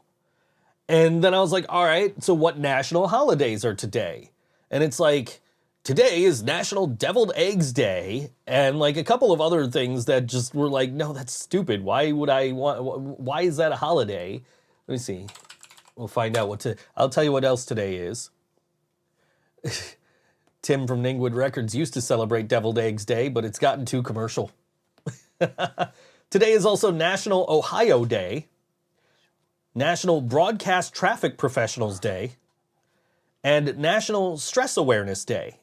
And then I was like, all right, so what national holidays are today? And it's like, today is National Deviled Eggs Day, and like a couple of other things that just were like, no, that's stupid. Why is that a holiday? Let me see. We'll find out I'll tell you what else today is. Tim from Ningwood Records used to celebrate Deviled Eggs Day, but it's gotten too commercial. Today is also National Ohio Day, National Broadcast Traffic Professionals Day, and National Stress Awareness Day.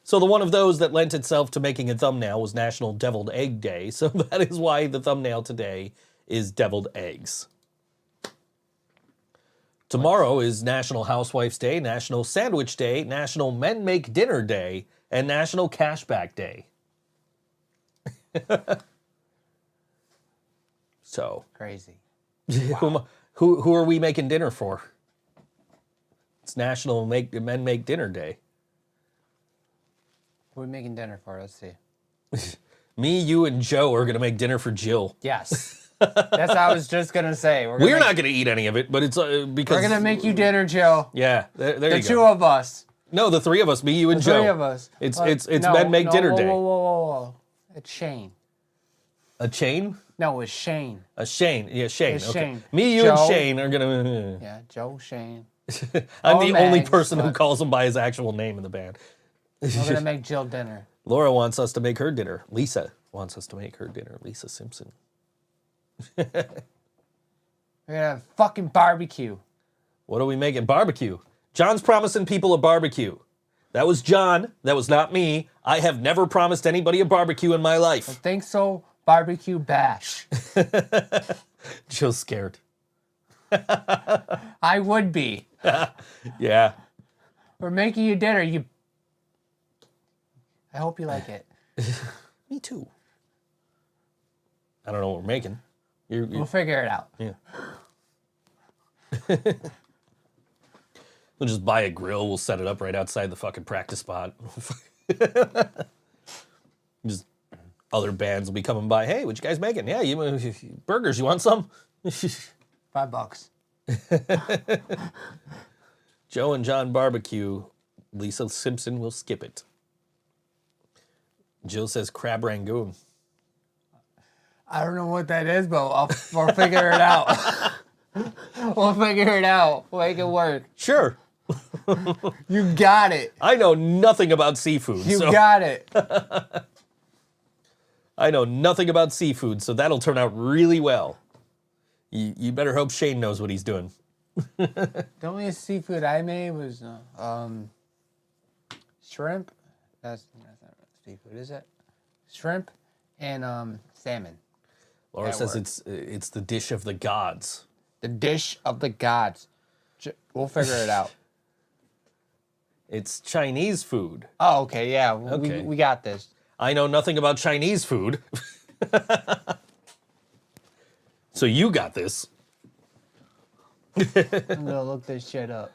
So the one of those that lent itself to making a thumbnail was National Deviled Egg Day, so that is why the thumbnail today is deviled eggs. Tomorrow is National Housewives Day, National Sandwich Day, National Men Make Dinner Day, and National Cashback Day. So Crazy. Wow. Who are we making dinner for? It's National Men Make Dinner Day. What are we making dinner for? Let's see. Me, you, and Joe are gonna make dinner for Jill. Yes. That's what I was just gonna say. We're not gonna eat any of it, but it's because we're gonna make you dinner, Joe. Yeah, there you go. The two of us. No, the three of us. Me, you, and The Joe. three of us. It's no, Men Make Dinner whoa, Day. Whoa. It's Shane. A chain? No, it's Shane. A Shane. Yeah, Shane. It's Okay. Shane. Me, you, Joe. and Shane are gonna. Yeah, Joe, Shane. I'm Or the only Mags, person who but- calls him by his actual name in the band. We're gonna make Jill dinner. Laura wants us to make her dinner. Lisa wants us to make her dinner. Lisa Simpson. We're gonna have fucking barbecue. What are we making? Barbecue. John's promising people a barbecue. That was John. That was not me. I have never promised anybody a barbecue in my life. Think so? Barbecue bash. Jill's scared. I would be. Yeah. We're making you dinner. I hope you like it. Me too. I don't know what we're making. We'll figure it out. Yeah. We'll just buy a grill. We'll set it up right outside the fucking practice spot. Just other bands will be coming by. Hey, what you guys making? Yeah, burgers. You want some? $5. Joe and John barbecue. Lisa Simpson will skip it. Jill says crab rangoon. I don't know what that is, but we'll figure it out. We'll figure it out. We'll make it work. Sure. You got it. I know nothing about seafood. You so got it. I know nothing about seafood, so that'll turn out really well. You better hope Shane knows what he's doing. The only seafood I made was shrimp. That's not seafood, is it? Shrimp and salmon. Laura That says works. it's the dish of the gods. The dish of the gods. We'll figure it out. It's Chinese food. Oh, okay, yeah. Okay. We got this. I know nothing about Chinese food. So you got this. I'm gonna look this shit up.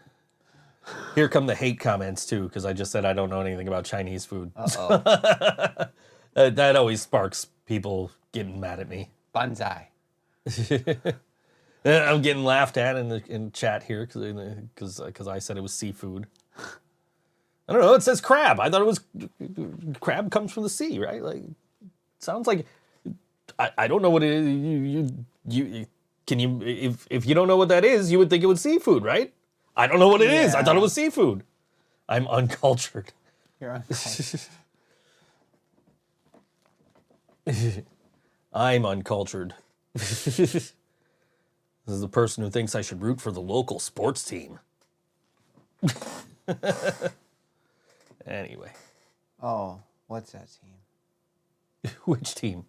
Here come the hate comments too, because I just said I don't know anything about Chinese food. Uh-oh. That always sparks people getting mad at me. Banzai. I'm getting laughed at in chat here because I said it was seafood. I don't know. It says crab. I thought it was crab comes from the sea, right? Like, sounds like I don't know what it is. You can you if you don't know what that is, you would think it was seafood, right? I don't know what it is. I thought it was seafood. I'm uncultured. You're uncultured. I'm uncultured. This is the person who thinks I should root for the local sports team. Anyway. Oh, what's that team? Which team?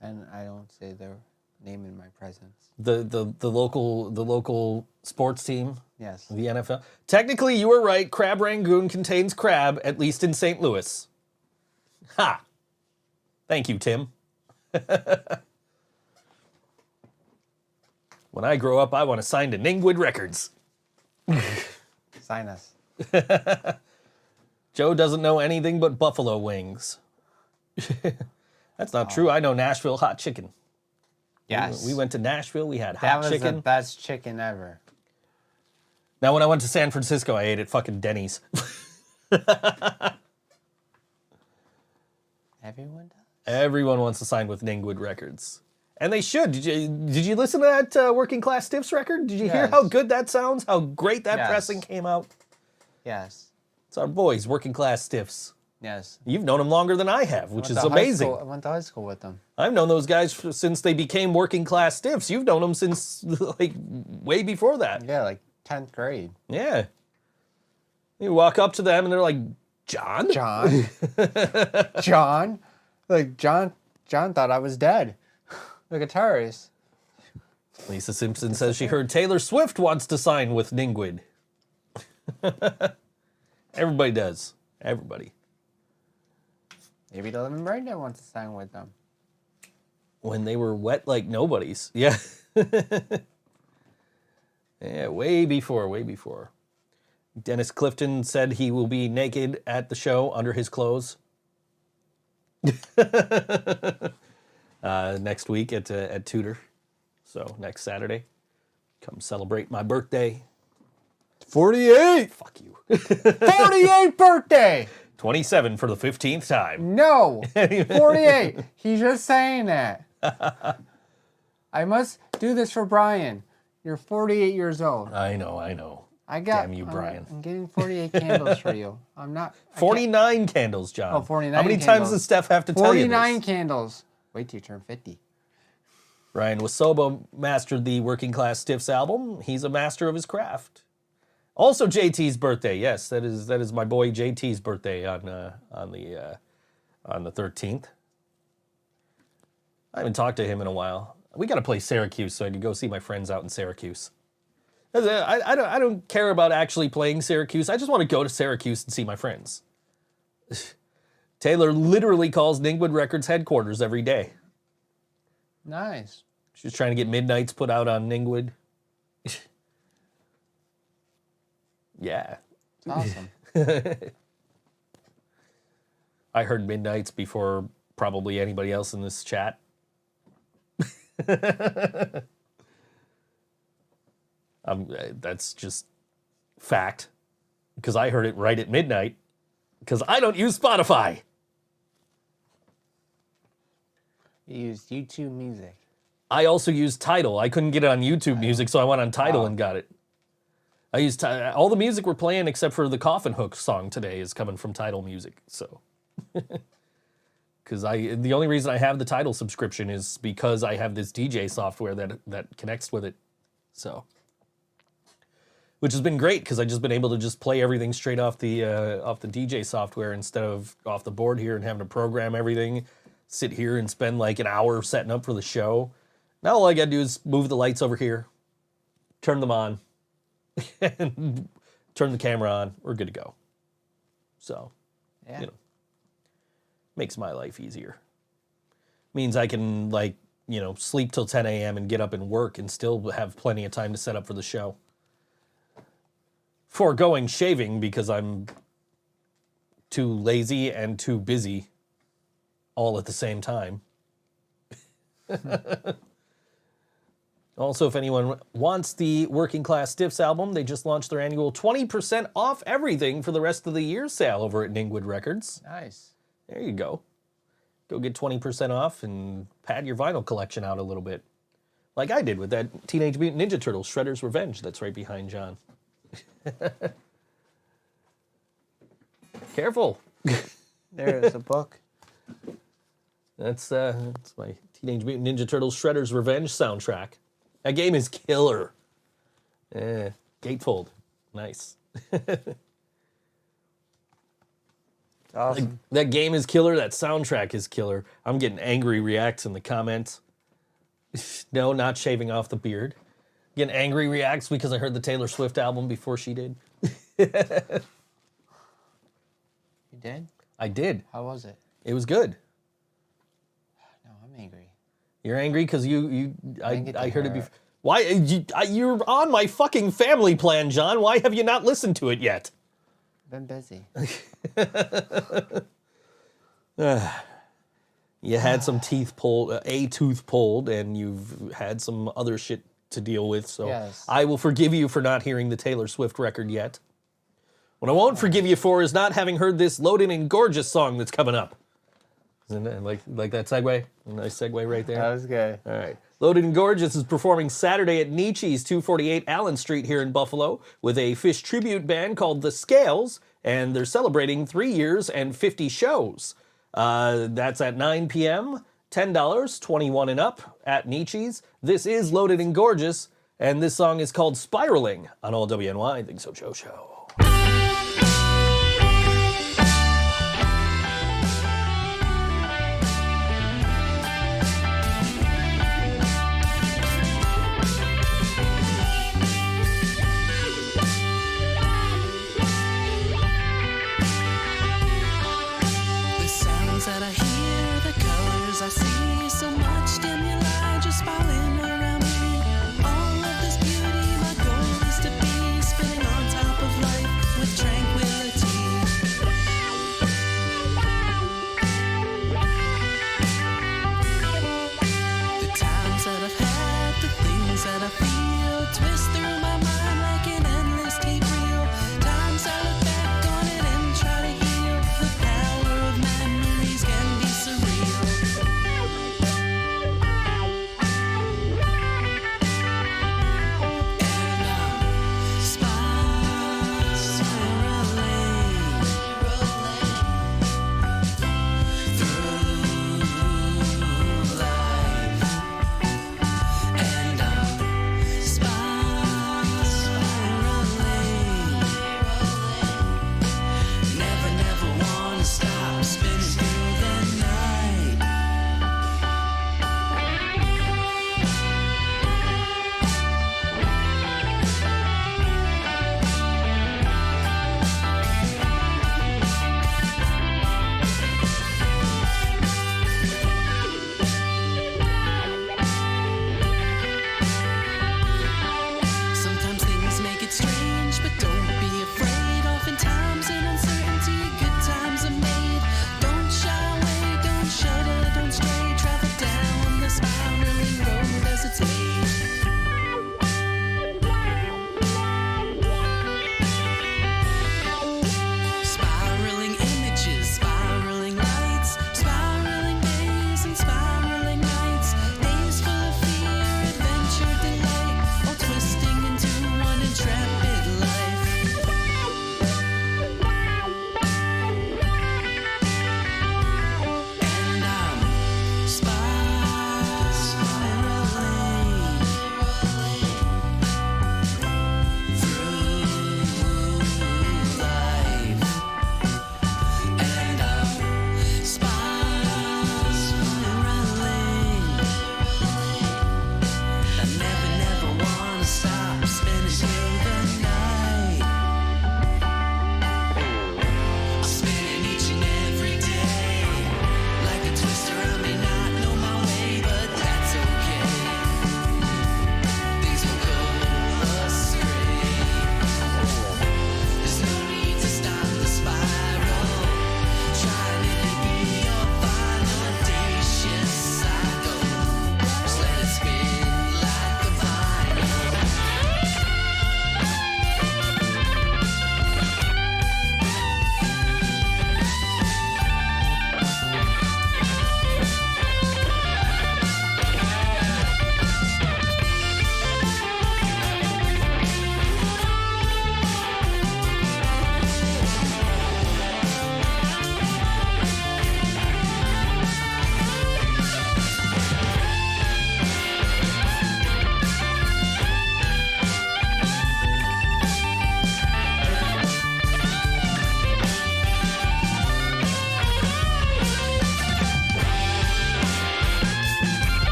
And I don't say their naming my presents. The local sports team, Yes. the NFL. Technically, you were right. Crab Rangoon contains crab, at least in St. Louis. Ha! Thank you, Tim. When I grow up, I want to sign to Ningwood Records. Sign us. Joe doesn't know anything but buffalo wings. That's not true. I know Nashville hot chicken. Yes. We went to Nashville. We had That hot was chicken. the best chicken ever. Now, when I went to San Francisco, I ate at fucking Denny's. Everyone does. Everyone wants to sign with Ningwood Records. And they should. Did you listen to that Working Class Stiffs record? Did you hear Yes. how good that sounds? How great that Yes. pressing came out? Yes. It's our boys, Working Class Stiffs. Yes. You've known them longer than I have, which is Went to high amazing. school- I went to high school with them. I've known those guys since they became Working Class Stiffs. You've known them since, like, way before that. Yeah, like 10th grade. Yeah. You walk up to them and they're like, John? John. John. Like, John thought I was dead. The guitarist. Lisa Simpson says she heard Taylor Swift wants to sign with Ningwood. Everybody does. Everybody. Maybe the Living Brandon wants to sign with them. When they were wet like nobody's. Yeah. Yeah, way before. Dennis Clifton said he will be naked at the show under his clothes. Next week at Tudor. So next Saturday. Come celebrate my birthday. 48! Fuck you. 48 birthday! 27 for the 15th time. No! 48! He's just saying that. I must do this for Brian. You're 48 years old. I know. I got. Damn you, Brian. I'm getting 48 candles for you. I'm not. 49 candles, John. Oh, 49 How many candles. times does Steph have to tell you 49 this? candles. Wait till you turn 50. Ryan Wasoba mastered the Working Class Stiffs album. He's a master of his craft. Also JT's birthday. Yes, that is my boy JT's birthday on the 13th. I haven't talked to him in a while. We got to play Syracuse so I can go see my friends out in Syracuse. I don't care about actually playing Syracuse. I just want to go to Syracuse and see my friends. Taylor literally calls Ningwood Records headquarters every day. Nice. She's trying to get Midnights put out on Ningwood. Yeah. It's awesome. I heard Midnights before probably anybody else in this chat. That's just fact. Because I heard it right at midnight. Because I don't use Spotify. You used YouTube Music. I also use Tidal. I couldn't get it on YouTube Music, so I went on Tidal and got it. I used all the music we're playing except for the Coffin Hook song today is coming from Tidal Music. So, because the only reason I have the Tidal subscription is because I have this DJ software that connects with it. So, which has been great because I've just been able to just play everything straight off the DJ software instead of off the board here and having to program everything. Sit here and spend like an hour setting up for the show. Now all I gotta do is move the lights over here, turn them on, and turn the camera on. We're good to go. So, Yeah. you know, makes my life easier. Means I can sleep till 10 a.m. and get up and work and still have plenty of time to set up for the show. Foregoing shaving because I'm too lazy and too busy all at the same time. Also, if anyone wants the Working Class Stiffs album, they just launched their annual 20% off everything for the rest of the year sale over at Ningwood Records. Nice. There you go. Go get 20% off and pad your vinyl collection out a little bit. Like I did with that Teenage Mutant Ninja Turtles Shredder's Revenge that's right behind John. Careful. There's a book. That's my Teenage Mutant Ninja Turtles Shredder's Revenge soundtrack. That game is killer. Gatefold. Nice. Awesome. That game is killer. That soundtrack is killer. I'm getting angry reacts in the comments. No, not shaving off the beard. Getting angry reacts because I heard the Taylor Swift album before she did. You did? I did. How was it? It was good. No, I'm angry. You're angry because I get to heard it hear before. Why? You're on my fucking family plan, John. Why have you not listened to it yet? Been busy. You had some teeth pulled, a tooth pulled, and you've had some other shit to deal with. So Yes. I will forgive you for not hearing the Taylor Swift record yet. What I won't forgive you for is not having heard this Loaded and Gorgeous song that's coming up. Isn't it like that segue? A nice segue right there. That was good. All right. Loaded and Gorgeous is performing Saturday at Nietzsche's 248 Allen Street here in Buffalo with a Fish tribute band called The Scales, and they're celebrating 3 years and 50 shows. That's at 9 p.m., $10, 21 and up at Nietzsche's. This is Loaded and Gorgeous, and this song is called Spiraling on all WNY Think So Joe Show. The sounds that I hear, the colors I see, so much stimuli just spiraling around me. All of this beauty, my goal is to be spinning on top of life.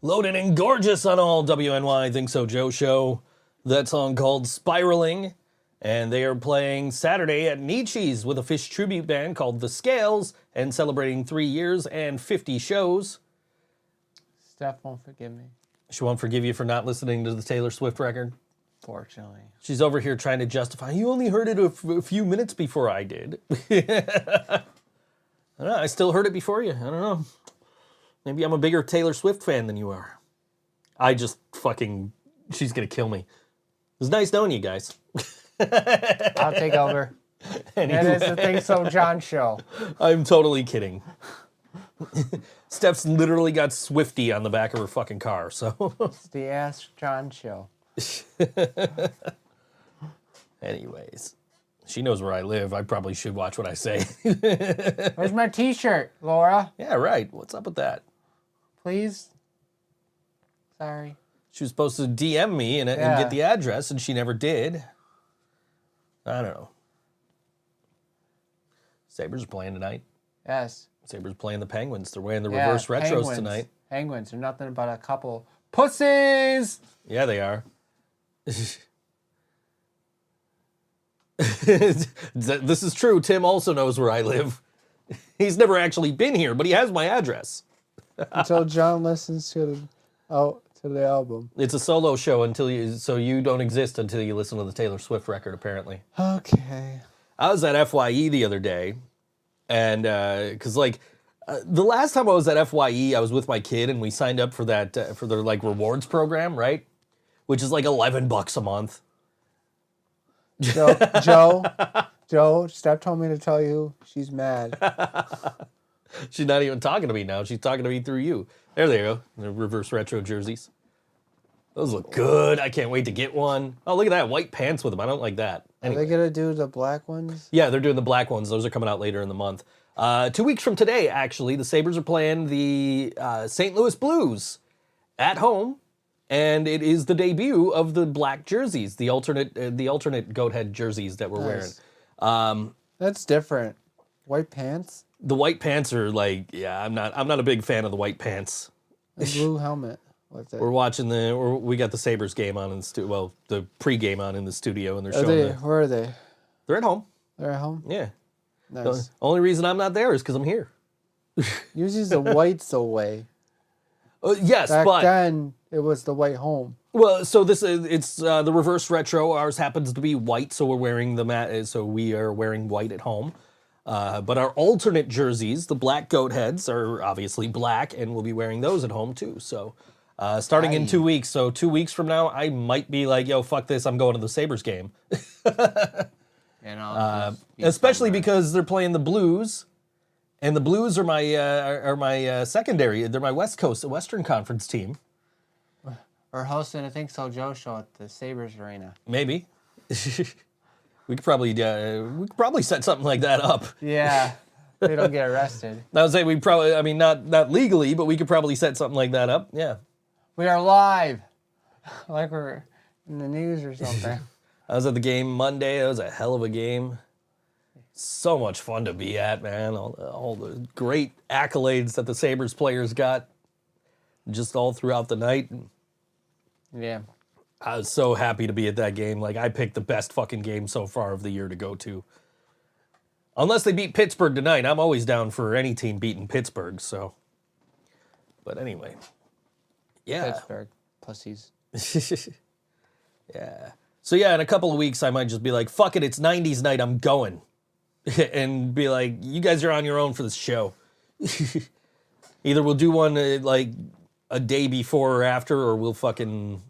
Loaded and gorgeous on all WNY Think So Joe show. That song called Spiraling. And they are playing Saturday at Nietzsche's with a Fish tribute band called The Scales and celebrating 3 years and 50 shows. Steph won't forgive me. She won't forgive you for not listening to the Taylor Swift record. Fortunately. She's over here trying to justify, you only heard it a few minutes before I did. I don't know, I still heard it before you. I don't know. Maybe I'm a bigger Taylor Swift fan than you are. I just fucking, she's gonna kill me. It was nice knowing you guys. I'll take over. Anyway. That is the Think So John show. I'm totally kidding. Steph's literally got Swifty on the back of her fucking car, so. It's the Ask John show. Anyways, she knows where I live. I probably should watch what I say. Where's my t-shirt, Laura? Yeah, right. What's up with that? Please? Sorry. She was supposed to DM me and get the address, and she never did. I don't know. Sabres are playing tonight. Yes. Sabres playing the Penguins. They're wearing the reverse retros Penguins. tonight. Penguins are nothing but a couple pussies. Yeah, they are. This is true. Tim also knows where I live. He's never actually been here, but he has my address. Until John listens to the album. It's a solo show so you don't exist until you listen to the Taylor Swift record, apparently. Okay. I was at FYE the other day, and because the last time I was at FYE, I was with my kid, and we signed up for that for their like rewards program, right? Which is like $11 a month. Joe, Steph told me to tell you she's mad. She's not even talking to me now. She's talking to me through you. There they go. The reverse retro jerseys. Those look good. I can't wait to get one. Oh, look at that. White pants with them. I don't like that. Anyway. Are they going to do the black ones? Yeah, they're doing the black ones. Those are coming out later in the month. 2 weeks from today, actually, the Sabres are playing the St. Louis Blues at home. And it is the debut of the black jerseys, the alternate goat head jerseys that we're wearing. That's different. White pants? The white pants are like, yeah, I'm not a big fan of the white pants. The blue helmet. What's it? We're watching we got the Sabres game on in the studio. Well, the pregame on in the studio, and they're Where are they? They're at home. They're at home? Yeah. Nice. The only reason I'm not there is because I'm here. Usually the white's away. Yes, Back but then it was the white home. well, so this is it's the reverse retro. Ours happens to be white, so we're wearing so we are wearing white at home. But our alternate jerseys, the black goat heads, are obviously black, and we'll be wearing those at home too. So starting in 2 weeks. So 2 weeks from now, I might be like, yo, fuck this, I'm going to the Sabres game. Especially because they're playing the Blues. And the Blues are my secondary. They're my Western Conference team. We're hosting a Think So Joe show at the Sabres Arena. Maybe. we could probably set something like that up. Yeah, they don't get arrested. I would say we probably, I mean, not legally, but we could probably set something like that up. Yeah. We are live, like we're in the news or something. I was at the game Monday. That was a hell of a game. So much fun to be at, man. All the great accolades that the Sabres players got just all throughout the night. Yeah. I was so happy to be at that game. Like, I picked the best fucking game so far of the year to go to. Unless they beat Pittsburgh tonight. I'm always down for any team beating Pittsburgh, so. But anyway. Yeah. Pittsburgh. Pussies. Yeah. So yeah, in a couple of weeks, I might just be like, fuck it, it's 90s night, I'm going. And be like, you guys are on your own for this show. Either we'll do one like a day before or after, or we'll fucking...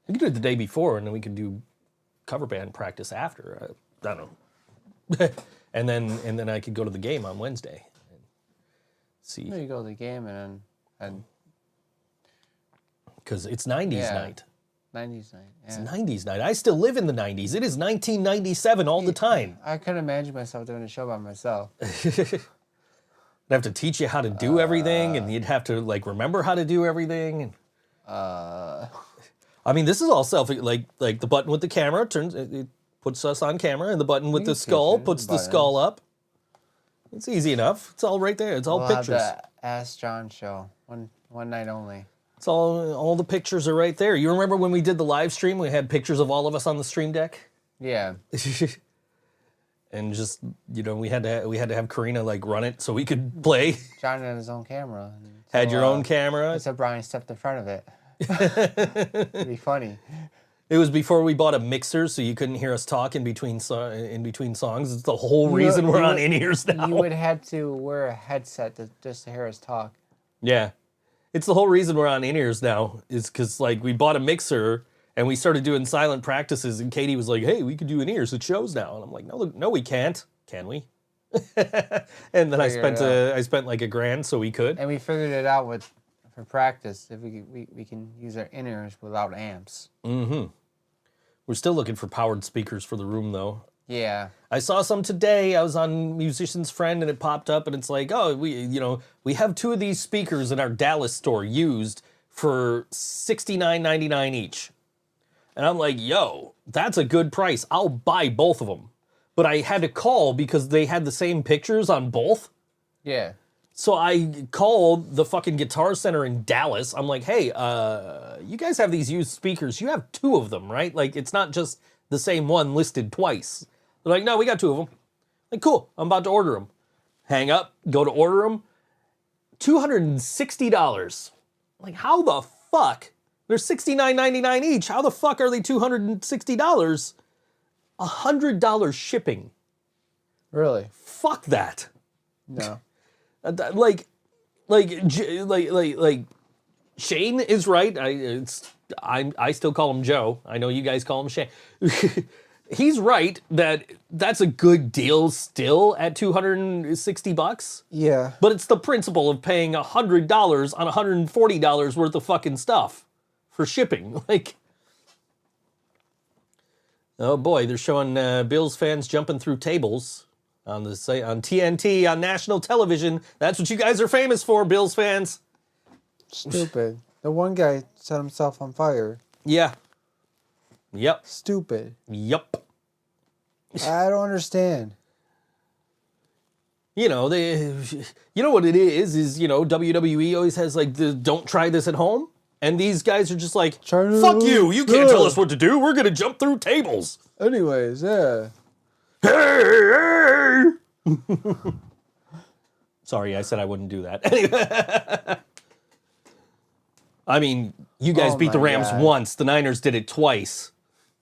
We can do it the day before, and then we can do cover band practice after. I don't know. and then I could go to the game on Wednesday. And see. You go to the game and Because it's 90s night. 90s night. Yeah. It's 90s night. I still live in the 90s. It is 1997 all the time. I couldn't imagine myself doing a show by myself. I'd have to teach you how to do everything, and you'd have to like remember how to do everything. I mean, this is all like the button with the camera turns, it puts us on camera, and the button with the skull puts the skull up. It's easy enough. It's all right there. It's all pictures. We'll have the Ask John show one night only. It's all the pictures are right there. You remember when we did the live stream? We had pictures of all of us on the stream deck. Yeah. And just we had to have Karina like run it so we could play. John had his own camera. Had your own camera. Except Brian stepped in front of it. It'd be funny. It was before we bought a mixer, so you couldn't hear us talk in between songs. It's the whole reason we're on in-ears now. You would have to wear a headset just to hear us talk. Yeah. It's the whole reason we're on in-ears now, is because like we bought a mixer and we started doing silent practices, and Katie was like, hey, we could do in-ears. It shows now. And I'm like, no, we can't. Can we? And then I spent like $1,000 so we could. And we figured it out for practice, if we can use our in-ears without amps. Mm-hmm. We're still looking for powered speakers for the room, though. Yeah. I saw some today. I was on Musician's Friend, and it popped up, and it's like, oh, we have 2 of these speakers in our Dallas store used for $69.99 each. And I'm like, yo, that's a good price. I'll buy both of them. But I had to call because they had the same pictures on both. Yeah. So I called the fucking Guitar Center in Dallas. I'm like, hey, you guys have these used speakers. You have 2 of them, right? Like, it's not just the same one listed twice. They're like, no, we got 2 of them. Like, cool, I'm about to order them. Hang up, go to order them. $260. Like, how the fuck? They're $69.99 each. How the fuck are they $260? $100 shipping. Really? Fuck that. No. Like Shane is right. I still call him Joe. I know you guys call him Shane. He's right that's a good deal still at $260. Yeah. But it's the principle of paying $100 on $140 worth of fucking stuff for shipping. Like, oh boy, they're showing Bills fans jumping through tables on TNT on national television. That's what you guys are famous for, Bills fans. Stupid. The one guy set himself on fire. Yeah. Yep. Stupid. Yep. I don't understand. You know, what it is WWE always has like the don't try this at home. And these guys are just like, fuck you. You can't tell us what to do. We're going to jump through tables. Anyways, yeah. Hey. Sorry, I said I wouldn't do that. Anyway. I mean, you guys beat the Rams once. The Niners did it twice.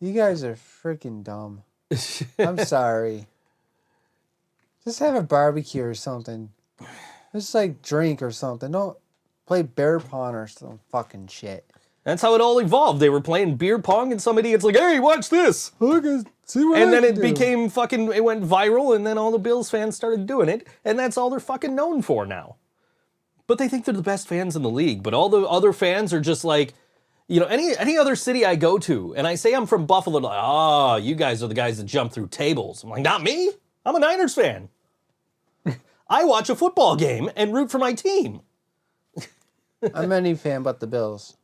You guys are freaking dumb. I'm sorry. Just have a barbecue or something. Just like drink or something. Don't play bear pong or some fucking shit. That's how it all evolved. They were playing beer pong and some idiot's like, hey, watch this. Look, see what and then it became fucking, it went viral, and then all the Bills fans started doing it, and that's all they're fucking known for now. But they think they're the best fans in the league, but all the other fans are just like, any other city I go to, and I say I'm from Buffalo, like, oh, you guys are the guys that jump through tables. I'm like, not me. I'm a Niners fan. I watch a football game and root for my team. I'm any fan but the Bills.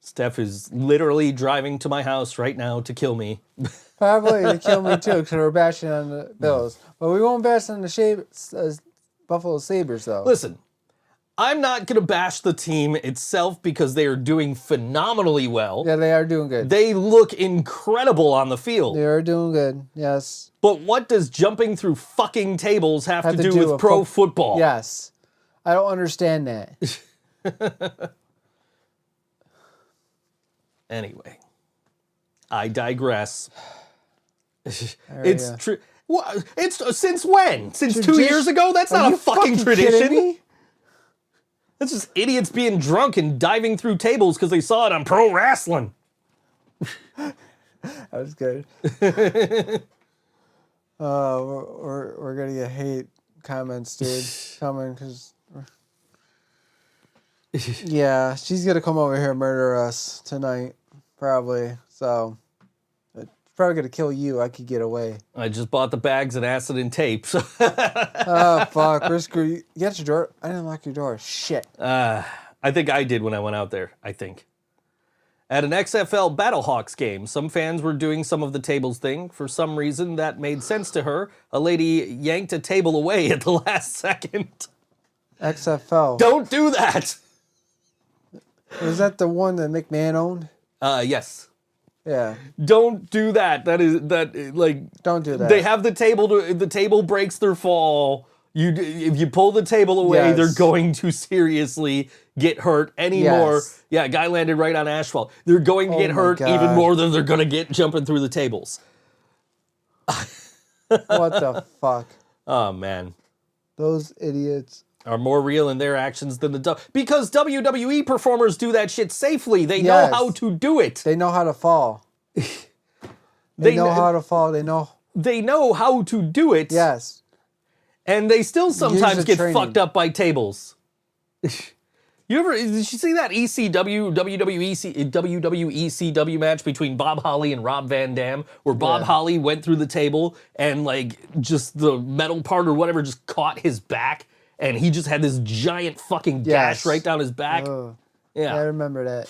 Steph is literally driving to my house right now to kill me. Probably to kill me too, because we're bashing on the Bills. But we won't bash on the Buffalo Sabres, though. Listen, I'm not going to bash the team itself because they are doing phenomenally well. Yeah, they are doing good. They look incredible on the field. They are doing good, yes. But what does jumping through fucking tables have to do with pro football? Yes. I don't understand that. Anyway, I digress. It's true. It's since when? Since 2 years ago? That's not a fucking tradition. That's just idiots being drunk and diving through tables because they saw it on pro wrestling. That was good. We're gonna get hate comments, dude, coming because. Yeah, she's gonna come over here and murder us tonight, probably. So, it's probably gonna kill you. I could get away. I just bought the bags and acid and tape. So. Oh fuck, we're screwed. You got your door? I didn't lock your door. Shit. I think I did when I went out there. I think. At an XFL Battlehawks game, some fans were doing some of the tables thing. For some reason, that made sense to her. A lady yanked a table away at the last second. XFL. Don't do that. Was that the one that McMahon owned? Yes. Yeah. Don't do that. Like Don't do that. they have the table. The table breaks their fall. If you pull the table away, Yes. they're going to seriously get hurt anymore. Yes. Yeah, guy landed right on asphalt. They're going to Oh get my hurt even God. more than they're going to get jumping through the tables. What the fuck? Oh man, Those idiots. are more real in their actions than because WWE performers do that shit safely. They know Yes. how to do it. They know how to fall. They know how to fall. They know. They know how to do it. Yes. And they still sometimes the get training. fucked up by tables. Did you see that WWE match between Bob Holly and Rob Van Dam, where Bob Yeah. Holly went through the table and like just the metal part or whatever just caught his back, and he just had this giant fucking gash Yes. right down his back. Ugh. Yeah. I remember that.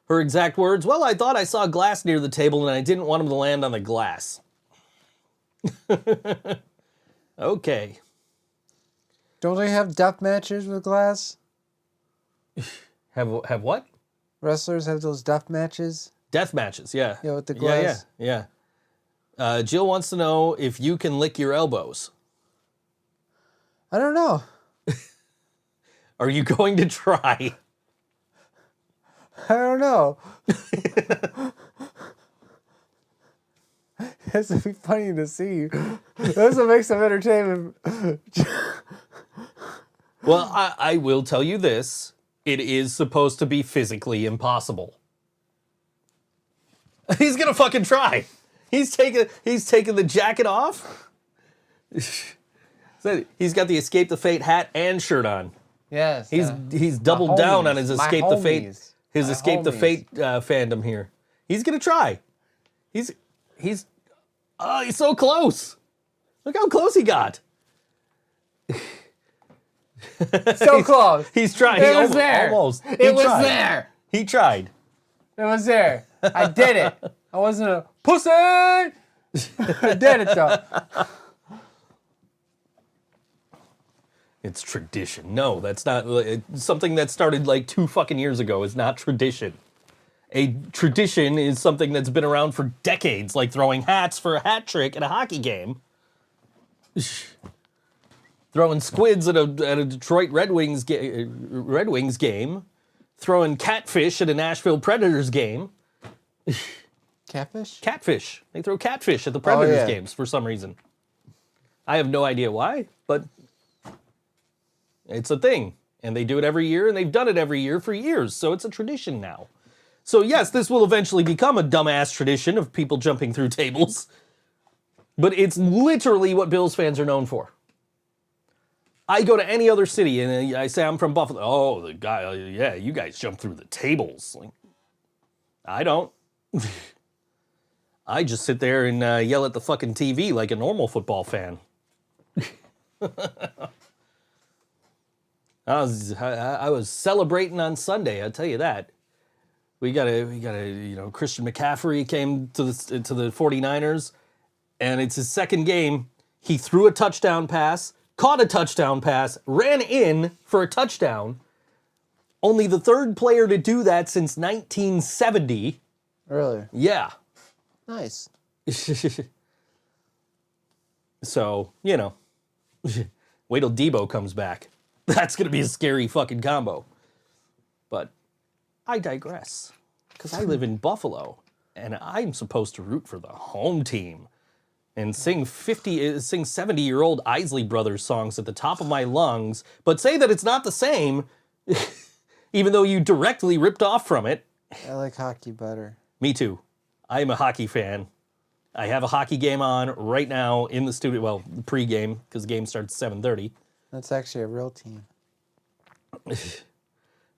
Her exact words, well, I thought I saw glass near the table and I didn't want him to land on the glass. Okay. Don't they have death matches with glass? Have what? Wrestlers have those death matches. Death matches, yeah. Yeah, with the glass. Yeah. Jill wants to know if you can lick your elbows. I don't know. Are you going to try? I don't know. This would be funny to see. This will make some entertainment. Well, I will tell you this. It is supposed to be physically impossible. He's gonna fucking try. He's taking the jacket off. He's got the Escape the Fate hat and shirt on. Yes. He's doubled down on his homies, my Escape the Fate homies, his my Escape the homies. Fate fandom here. He's gonna try. He's so close. Look how close he got. So close. He's trying. It He was there. Almost. He It was tried. there. He tried. It was there. I did it. I wasn't a pussy. I did it though. It's tradition. No, that's not something that started like 2 fucking years ago. Is not tradition. A tradition is something that's been around for decades, like throwing hats for a hat trick at a hockey game. Throwing squids at a Detroit Red Wings game. Throwing catfish at a Nashville Predators game. Catfish? Catfish. They throw catfish at the Predators yeah. games for some reason. I have no idea why, but it's a thing. And they do it every year, and they've done it every year for years, so it's a tradition now. So yes, this will eventually become a dumbass tradition of people jumping through tables. But it's literally what Bills fans are known for. I go to any other city and I say I'm from Buffalo. Oh, the guy, yeah, you guys jump through the tables. Like, I don't. I just sit there and yell at the fucking TV like a normal football fan. I was celebrating on Sunday, I'll tell you that. We got a Christian McCaffrey came to the 49ers, and it's his second game. He threw a touchdown pass, caught a touchdown pass, ran in for a touchdown. Only the third player to do that since 1970. Really? Yeah. Nice. So, wait till Debo comes back. That's going to be a scary fucking combo. But I digress. Because I live in Buffalo, and I'm supposed to root for the home team and sing 70-year-old Isley Brothers songs at the top of my lungs, but say that it's not the same, even though you directly ripped off from it. I like hockey better. Me too. I am a hockey fan. I have a hockey game on right now in the studio. Well, the pregame, because the game starts at 7:30. That's actually a real team.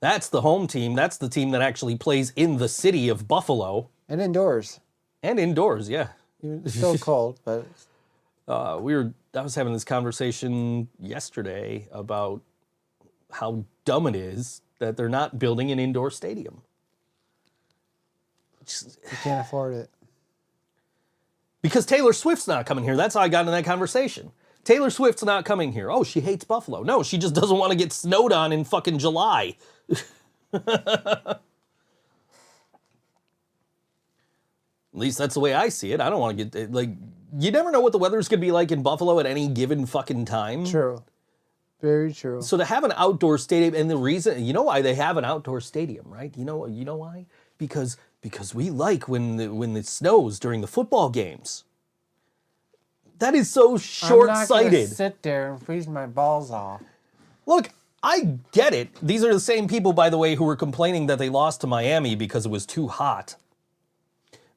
That's the home team. That's the team that actually plays in the city of Buffalo. And indoors. And indoors, yeah. It's still cold, but I was having this conversation yesterday about how dumb it is that they're not building an indoor stadium. you can't afford it. Because Taylor Swift's not coming here. That's how I got into that conversation. Taylor Swift's not coming here. Oh, she hates Buffalo. No, she just doesn't want to get snowed on in fucking July. At least that's the way I see it. I don't want to get, like, you never know what the weather's going to be like in Buffalo at any given fucking time. True. Very true. So to have an outdoor stadium, and the reason, you know why they have an outdoor stadium, right? You know why? Because we like when it snows during the football games. That is so I'm not short-sighted. gonna sit there and freeze my balls off. Look, I get it. These are the same people, by the way, who were complaining that they lost to Miami because it was too hot.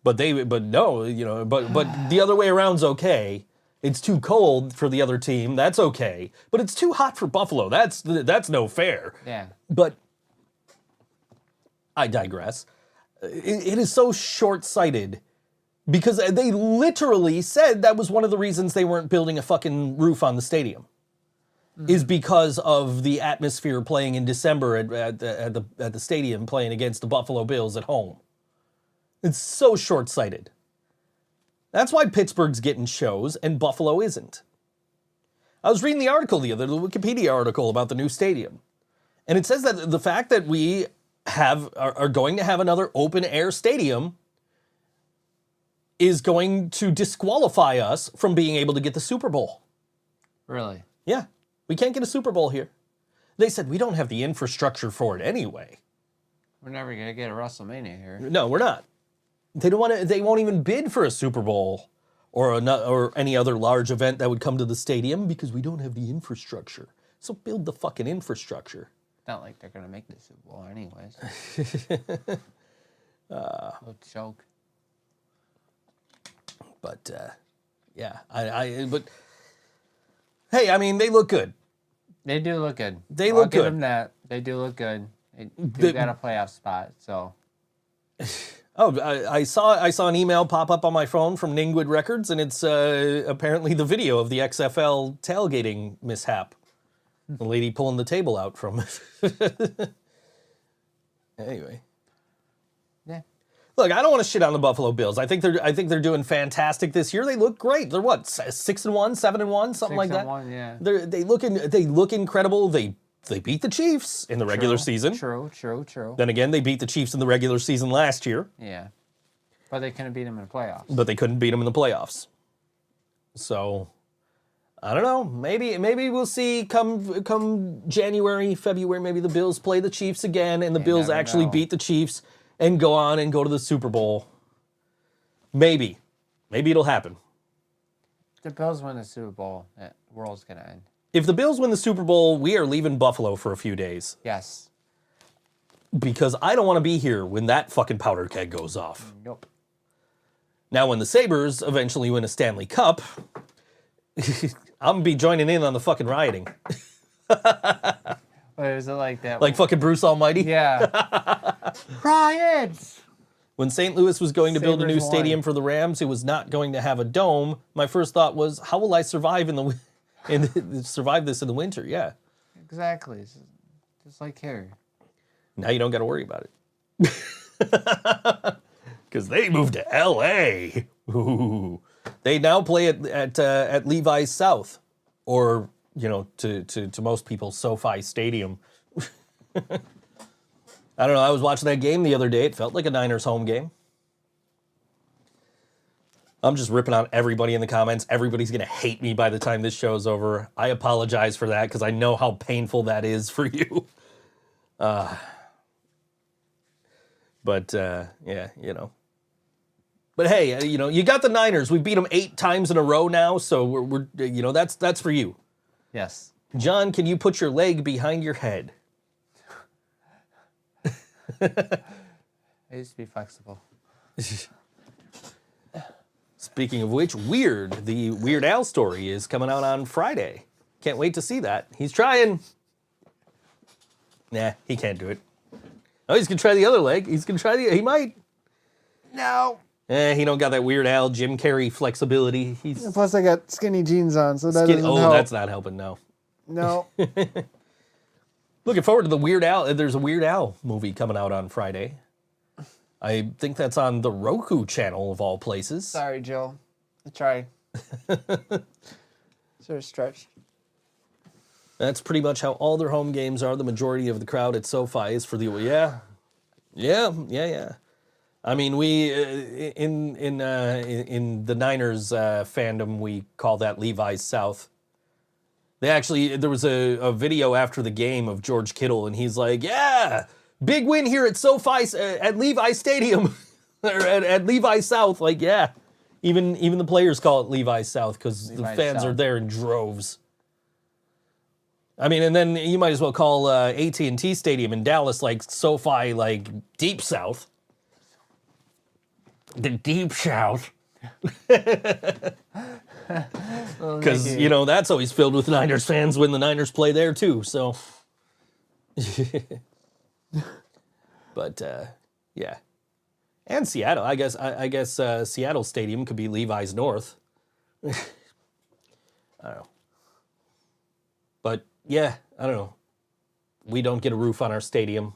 But no, but the other way around's okay. It's too cold for the other team. That's okay. But it's too hot for Buffalo. That's no fair. Yeah. But I digress. It is so short-sighted because they literally said that was one of the reasons they weren't building a fucking roof on the stadium. Is because of the atmosphere playing in December at the stadium playing against the Buffalo Bills at home. It's so short-sighted. That's why Pittsburgh's getting shows and Buffalo isn't. I was reading the Wikipedia article about the new stadium. And it says that the fact that we are going to have another open-air stadium is going to disqualify us from being able to get the Super Bowl. Really? Yeah, we can't get a Super Bowl here. They said we don't have the infrastructure for it anyway. We're never gonna get a WrestleMania here. No, we're not. They don't want to. They won't even bid for a Super Bowl or any other large event that would come to the stadium because we don't have the infrastructure. So build the fucking infrastructure. Not like they're gonna make the Super Bowl anyways. Little joke. But yeah, but hey, I mean, they look good. They do look good. They I'll look give good. them that. They do look good. They got a playoff spot, so. Oh, I saw an email pop up on my phone from Ningwood Records, and it's apparently the video of the XFL tailgating mishap. The lady pulling the table out from. Anyway. Yeah. Look, I don't want to shit on the Buffalo Bills. I think they're doing fantastic this year. They look great. They're what, 6-1, 7-1, something like that. 6-1, yeah. They look incredible. They beat the Chiefs in the regular season. True. Then again, they beat the Chiefs in the regular season last year. Yeah. But they couldn't beat them in the playoffs. But they couldn't beat them in the playoffs. So, I don't know. Maybe we'll see come January, February, maybe the Bills play the Chiefs again and the Bills never actually know. beat the Chiefs and go on and go to the Super Bowl. Maybe it'll happen. If the Bills win the Super Bowl, the world's gonna end. If the Bills win the Super Bowl, we are leaving Buffalo for a few days. Yes. Because I don't want to be here when that fucking powder keg goes off. Nope. Now, when the Sabres eventually win a Stanley Cup, I'm going to be joining in on the fucking rioting. Wait, is it like that? Like fucking Bruce Almighty? Yeah. Riots! When St. Louis was going to build a new Sabres won. stadium for the Rams, it was not going to have a dome. My first thought was, how will I survive survive this in the winter? Yeah. Exactly. It's just like here. Now you don't got to worry about it. Because they moved to L.A. Ooh. They now play at Levi's South, or to most people, SoFi Stadium. I don't know. I was watching that game the other day. It felt like a Niners home game. I'm just ripping on everybody in the comments. Everybody's going to hate me by the time this show's over. I apologize for that because I know how painful that is for you. But yeah, But hey, you got the Niners. We beat them 8 times in a row now, so we're that's for you. Yes. John, can you put your leg behind your head? I used to be flexible. Speaking of which, the Weird Al story is coming out on Friday. Can't wait to see that. He's trying. Nah, he can't do it. Oh, he's gonna try the other leg. He might. No. He don't got that Weird Al Jim Carrey flexibility. Plus, I got skinny jeans on, so that doesn't help. That's not helping, no. No. Looking forward to the Weird Al. There's a Weird Al movie coming out on Friday. I think that's on the Roku channel of all places. Sorry, Joe. I tried. Sort of stretch. That's pretty much how all their home games are. The majority of the crowd at SoFi is for the yeah. I mean, we in the Niners fandom, we call that Levi's South. There was a video after the game of George Kittle, and he's like, "Yeah, big win here at SoFi at Levi Stadium, or at Levi South." Like, yeah, even the players call it Levi South because the fans are there in droves. I mean, and then you might as well call AT&T Stadium in Dallas like SoFi, like Deep South. The Deep South. Because, that's always filled with Niners fans when the Niners play there, too. So, but, yeah. And Seattle. I guess Seattle Stadium could be Levi's North. I don't know. But, yeah, I don't know. We don't get a roof on our stadium.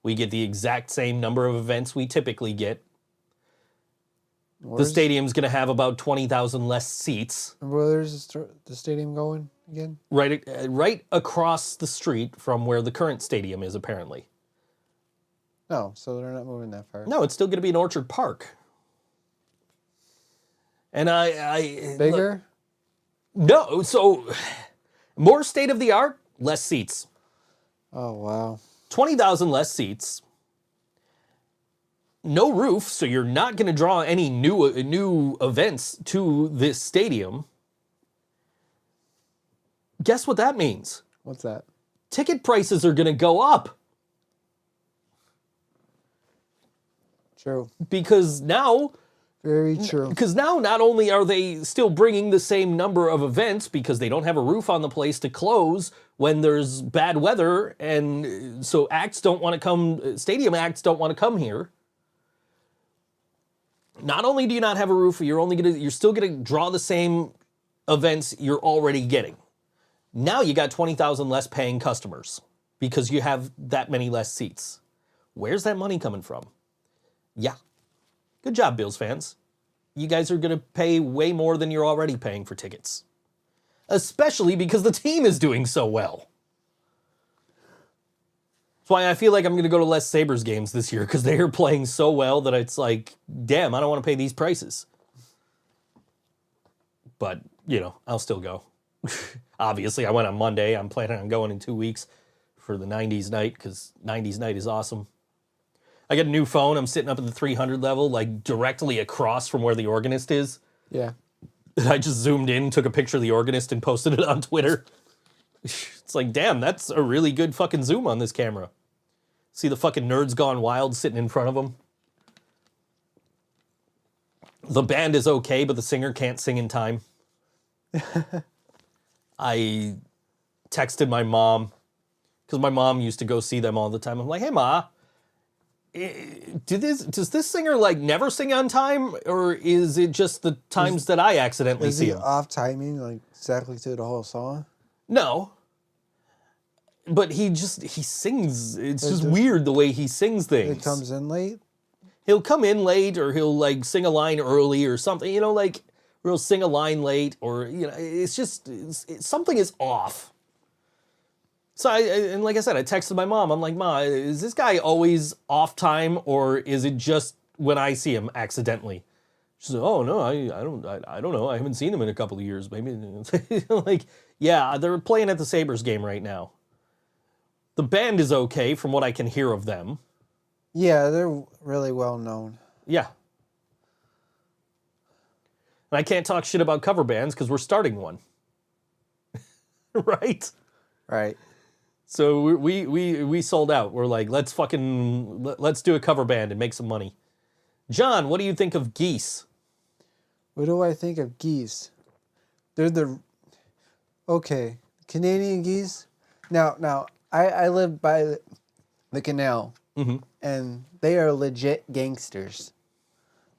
We get the exact same number of events we typically get. The stadium's going to have about 20,000 less seats. Where's the stadium going again? Right across the street from where the current stadium is, apparently. No, so they're not moving that far. No, it's still going to be in Orchard Park. And I Bigger? No, so more state-of-the-art, less seats. Oh, wow. 20,000 less seats. No roof, so you're not going to draw any new events to this stadium. Guess what that means? What's that? Ticket prices are going to go up. True. Because now... Very true. Because now not only are they still bringing the same number of events because they don't have a roof on the place to close when there's bad weather, and so stadium acts don't want to come here. Not only do you not have a roof, you're still going to draw the same events you're already getting. Now you got 20,000 less paying customers because you have that many less seats. Where's that money coming from? Yeah. Good job, Bills fans. You guys are going to pay way more than you're already paying for tickets. Especially because the team is doing so well. That's why I feel like I'm going to go to less Sabres games this year, because they are playing so well that it's like, damn, I don't want to pay these prices. But, I'll still go. Obviously, I went on Monday. I'm planning on going in 2 weeks for the 90s night, because 90s night is awesome. I got a new phone. I'm sitting up at the 300 level, like directly across from where the organist is. Yeah. I just zoomed in, took a picture of the organist, and posted it on Twitter. It's like, damn, that's a really good fucking zoom on this camera. See the fucking nerds gone wild sitting in front of them. The band is okay, but the singer can't sing in time. I texted my mom, because my mom used to go see them all the time. I'm like, hey, Ma, does this singer like never sing on time, or is it just the times that I accidentally see him? Is he off timing, like exactly to the whole song? No. But he sings. It's just weird the way he sings things. It comes in late? He'll come in late, or he'll like sing a line early or something, or he'll sing a line late, or, it's just, something is off. So and like I said, I texted my mom. I'm like, Ma, is this guy always off time, or is it just when I see him accidentally? She said, oh no, I don't know. I haven't seen him in a couple of years. Maybe like, yeah, they're playing at the Sabres game right now. The band is okay from what I can hear of them. Yeah, they're really well known. Yeah. And I can't talk shit about cover bands because we're starting one. Right? Right. So we sold out. We're like, let's do a cover band and make some money. John, what do you think of Geese? What do I think of Geese? They're Canadian geese. Now I live by the canal, and they are legit gangsters.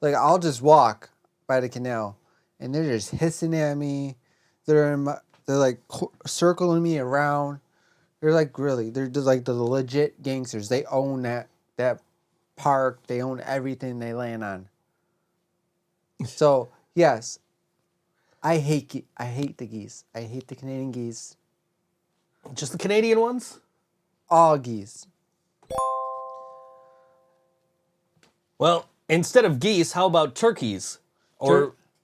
Like, I'll just walk by the canal, and they're just hissing at me. They're like circling me around. They're like, really, they're just like the legit gangsters. They own that park. They own everything they land on. So yes, I hate the geese. I hate the Canadian geese. Just the Canadian ones? All geese. Well, instead of geese, how about turkeys?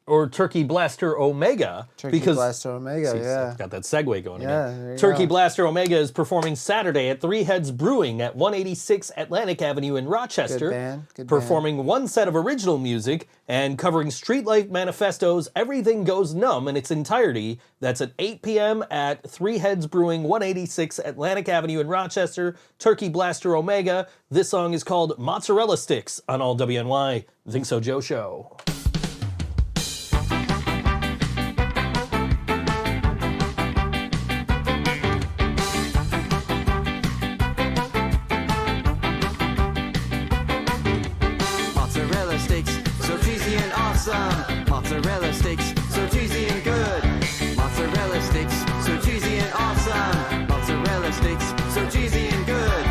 Or Turkey Blaster Omega. Turkey because, Blaster Omega, see, yeah. got that segue going Yeah, again. there you Turkey go. Blaster Omega is performing Saturday at Three Heads Brewing at 186 Atlantic Avenue in Rochester. Good band. Performing one set of original music and covering Street Life Manifesto's Everything Goes Numb in its entirety. That's at 8 p.m. at Three Heads Brewing, 186 Atlantic Avenue in Rochester. Turkey Blaster Omega. This song is called Mozzarella Sticks on all WNY. Think So Joe Show. Mozzarella sticks, so cheesy and awesome. Mozzarella sticks, so cheesy and good. Mozzarella sticks, so cheesy and awesome. Mozzarella sticks, so cheesy and good.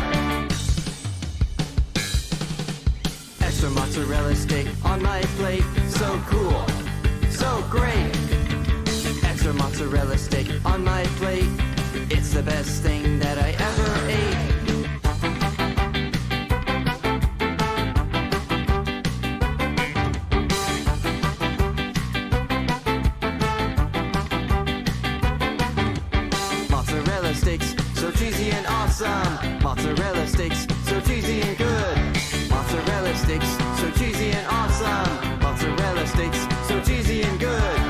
Extra mozzarella stick on my plate, so cool, so great. Extra mozzarella stick on my plate, it's the best thing that I ever ate. Mozzarella sticks, so cheesy and awesome. Mozzarella sticks, so cheesy and good. Mozzarella sticks, so cheesy and awesome. Mozzarella sticks, so cheesy and good.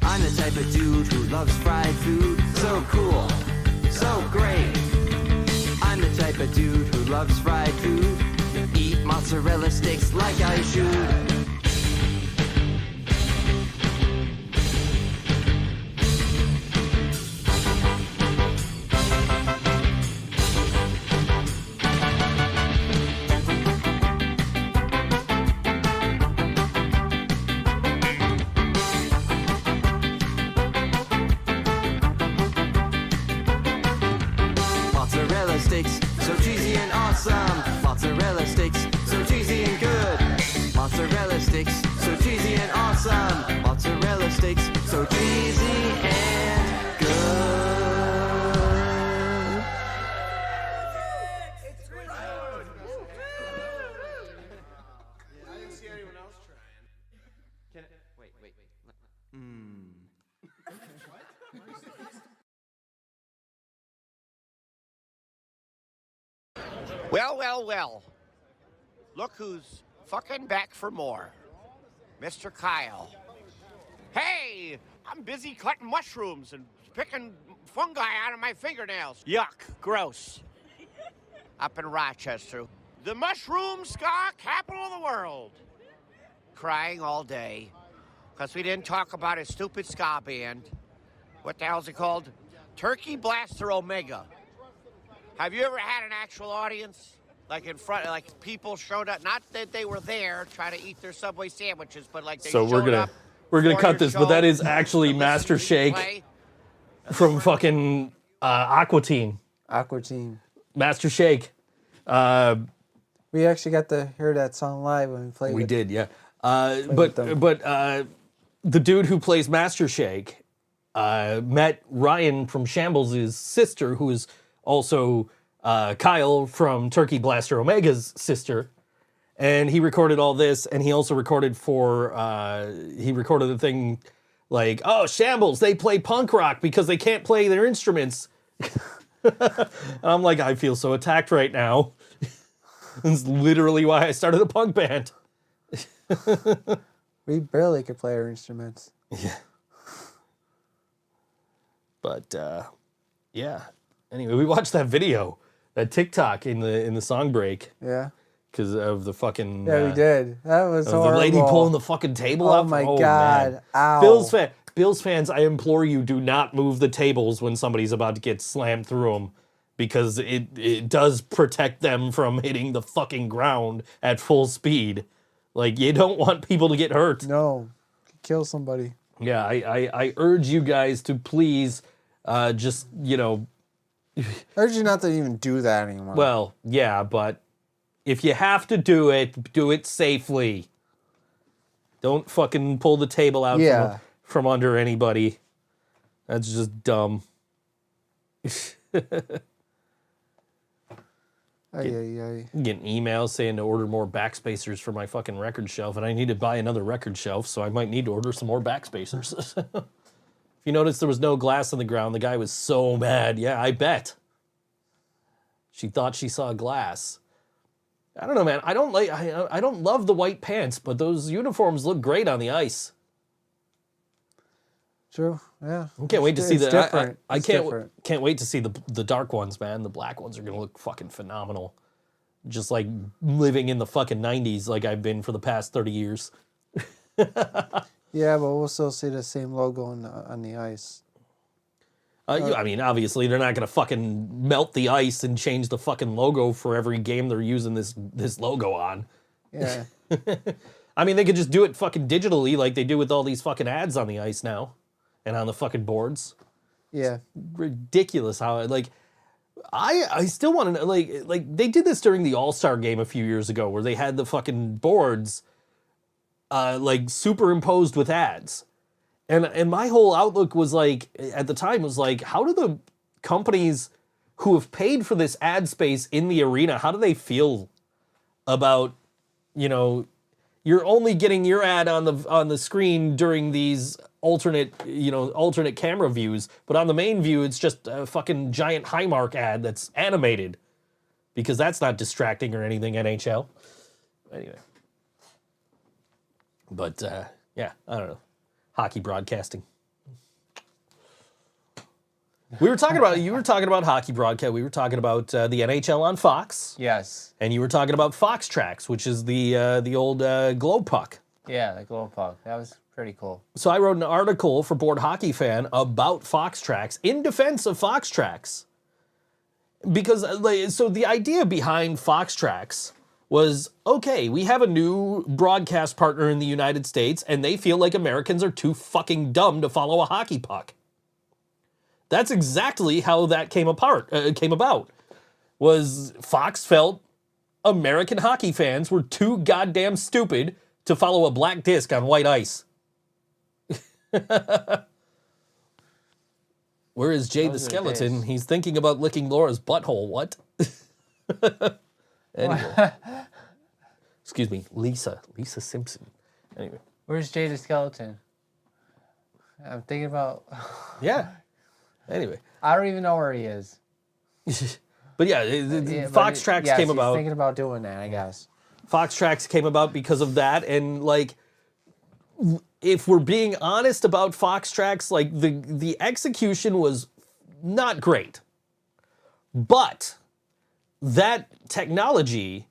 I'm the type of dude who loves fried food. So cool, so great. I'm the type of dude who loves fried food. Eat mozzarella sticks like I should. Mozzarella sticks, so cheesy and awesome. Mozzarella sticks, so cheesy and good. Mozzarella sticks, so cheesy and awesome. Mozzarella sticks, so cheesy and good. I didn't see anyone else trying. Wait. Well. Look who's fucking back for more. Mr. Kyle. Hey, I'm busy cutting mushrooms and picking fungi out of my fingernails. Yuck, gross. Up in Rochester. The mushroom ska capital of the world. Crying all day because we didn't talk about a stupid ska band. What the hell's it called? Turkey Blaster Omega. Have you ever had an actual audience? Like in front, like people showed up, not that they were there trying to eat their Subway sandwiches, but like they So showed up we're gonna for cut your this, but show that is actually to listen Master to you Shake play. from fucking Aqua Teen. Aqua Teen. Master Shake. We actually got to hear that song live when we played We it. did, yeah. with them. But the dude who plays Master Shake met Ryan from Shambles' sister, who is also Kyle from Turkey Blaster Omega's sister. And he recorded all this, and he also recorded he recorded the thing like, oh, Shambles, they play punk rock because they can't play their instruments. And I'm like, I feel so attacked right now. That's literally why I started a punk band. We barely could play our instruments. Yeah. But yeah. Anyway, we watched that video, that TikTok in the song break Yeah. because of the fucking Yeah, we did. That was of horrible. the lady pulling the fucking table Oh up. my God. man. Ow. Bills fans, I implore you, do not move the tables when somebody's about to get slammed through them, because it does protect them from hitting the fucking ground at full speed. Like, you don't want people to get hurt. No. Kill somebody. Yeah, I urge you guys to please just, I urge you not to even do that anymore. well, yeah, but if you have to do it safely. Don't fucking pull the table out Yeah. from under anybody. That's just dumb. Getting emails saying to order more backspacers for my fucking record shelf, and I need to buy another record shelf, so I might need to order some more backspacers. If you notice, there was no glass on the ground. The guy was so mad. Yeah, I bet. She thought she saw glass. I don't know, man. I don't love the white pants, but those uniforms look great on the ice. True. Yeah. I can't wait to see It's the. different. I It's can't different. can't wait to see the dark ones, man. The black ones are gonna look fucking phenomenal. Just like living in the fucking 90s, like I've been for the past 30 years. Yeah, but we'll still see the same logo on the ice. I mean, obviously, they're not gonna fucking melt the ice and change the fucking logo for every game they're using this logo on. Yeah. I mean, they could just do it fucking digitally, like they do with all these fucking ads on the ice now, and on the fucking boards. Yeah. Ridiculous how like. I still want to like they did this during the All-Star game a few years ago where they had the fucking boards like superimposed with ads. And my whole outlook was like at the time was like, how do the companies who have paid for this ad space in the arena, how do they feel about, you know, you're only getting your ad on the screen during these alternate camera views, but on the main view it's just a fucking giant Highmark ad that's animated, because that's not distracting or anything, NHL. Anyway. But yeah, I don't know. Hockey broadcasting. You were talking about hockey broadcast. We were talking about the NHL on Fox. Yes. And you were talking about Fox Tracks, which is the old glow puck. Yeah, the glow puck. That was pretty cool. So I wrote an article for Board Hockey Fan about Fox Tracks in defense of Fox Tracks. Because so the idea behind Fox Tracks was, okay, we have a new broadcast partner in the United States and they feel like Americans are too fucking dumb to follow a hockey puck. That's exactly how that came about. Was Fox felt American hockey fans were too goddamn stupid to follow a black disc on white ice. Where is Jay the Skeleton? days. He's thinking about licking Laura's butthole. What? Anyway. Excuse me, Lisa Simpson. Anyway. Where's Jay the Skeleton? I'm thinking about... Yeah. Anyway. I don't even know where he is. But yeah, Fox Tracks came he's about. thinking about doing that, I guess. Fox Tracks came about because of that, and like, if we're being honest about Fox Tracks, like the execution was not great, but that technology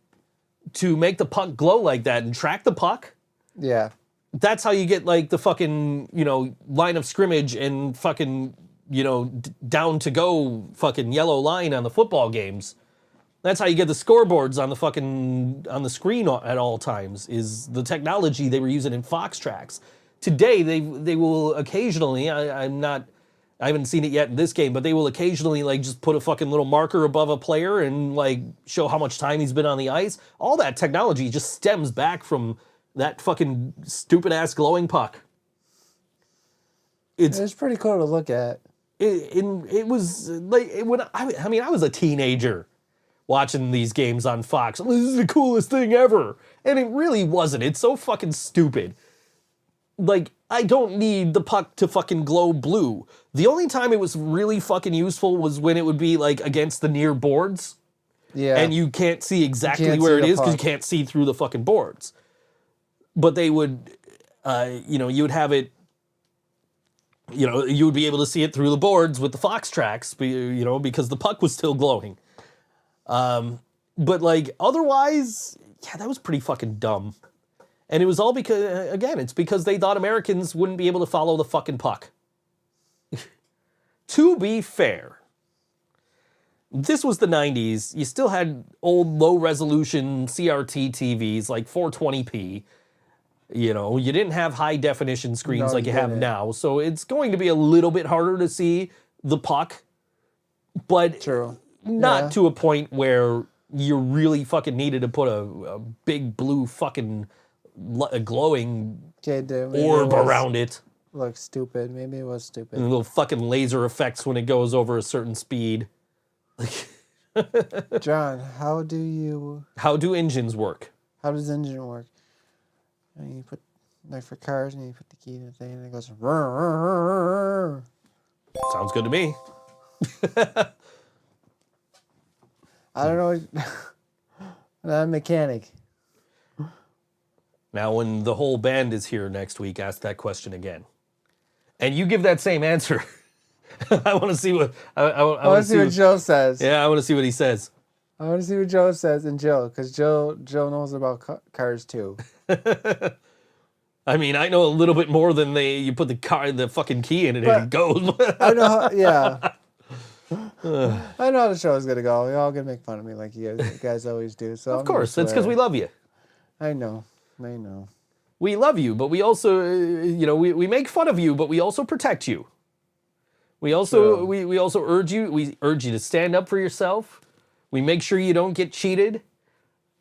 to make the puck glow like that and track the puck, Yeah. that's how you get like the fucking line of scrimmage and fucking down to go fucking yellow line on the football games. That's how you get the scoreboards on the screen at all times, is the technology they were using in Fox Tracks. Today they will occasionally, I haven't seen it yet in this game, but they will occasionally like just put a fucking little marker above a player and like show how much time he's been on the ice. All that technology just stems back from that fucking stupid ass glowing puck. It's pretty cool to look at. It was like when I was a teenager watching these games on Fox. This is the coolest thing ever. And it really wasn't. It's so fucking stupid. Like, I don't need the puck to fucking glow blue. The only time it was really fucking useful was when it would be like against the near boards. Yeah. And you can't see exactly can't where see it the is because you puck. can't see through the fucking boards. But they would, you would have it, you would be able to see it through the boards with the Fox Tracks, because the puck was still glowing. But like otherwise, yeah, that was pretty fucking dumb. And it was all because, again, it's because they thought Americans wouldn't be able to follow the fucking puck. To be fair, this was the 90s. You still had old low-resolution CRT TVs, like 420p. You didn't have high-definition screens No, like you you have didn't. now. So it's going to be a little bit harder to see the puck. But True. not Yeah. to a point where you really fucking needed to put a big blue fucking a glowing Okay, dude, maybe orb it was- around it. Looks stupid. Maybe it was stupid. And little fucking laser effects when it goes over a certain speed. John, how do engines work? how does engine work? You put like for cars, and you put the key in the thing, and it goes. Sounds good to me. I don't know. I'm not a mechanic. Now, when the whole band is here next week, ask that question again. And you give that same answer. I want to see what... I want to see what Joe says. Yeah, I want to see what he says. I want to see what Joe says, and Joe, because Joe knows about cars too. I mean, I know a little bit more than you put the fucking key in it and it goes. I know how, yeah. I know how the show is going to go. You're all going to make fun of me like you guys always do. So Of course, that's because we love you. I know. We love you, but we also, we make fun of you, but we also protect you. We also we also urge you to stand up for yourself. We make sure you don't get cheated.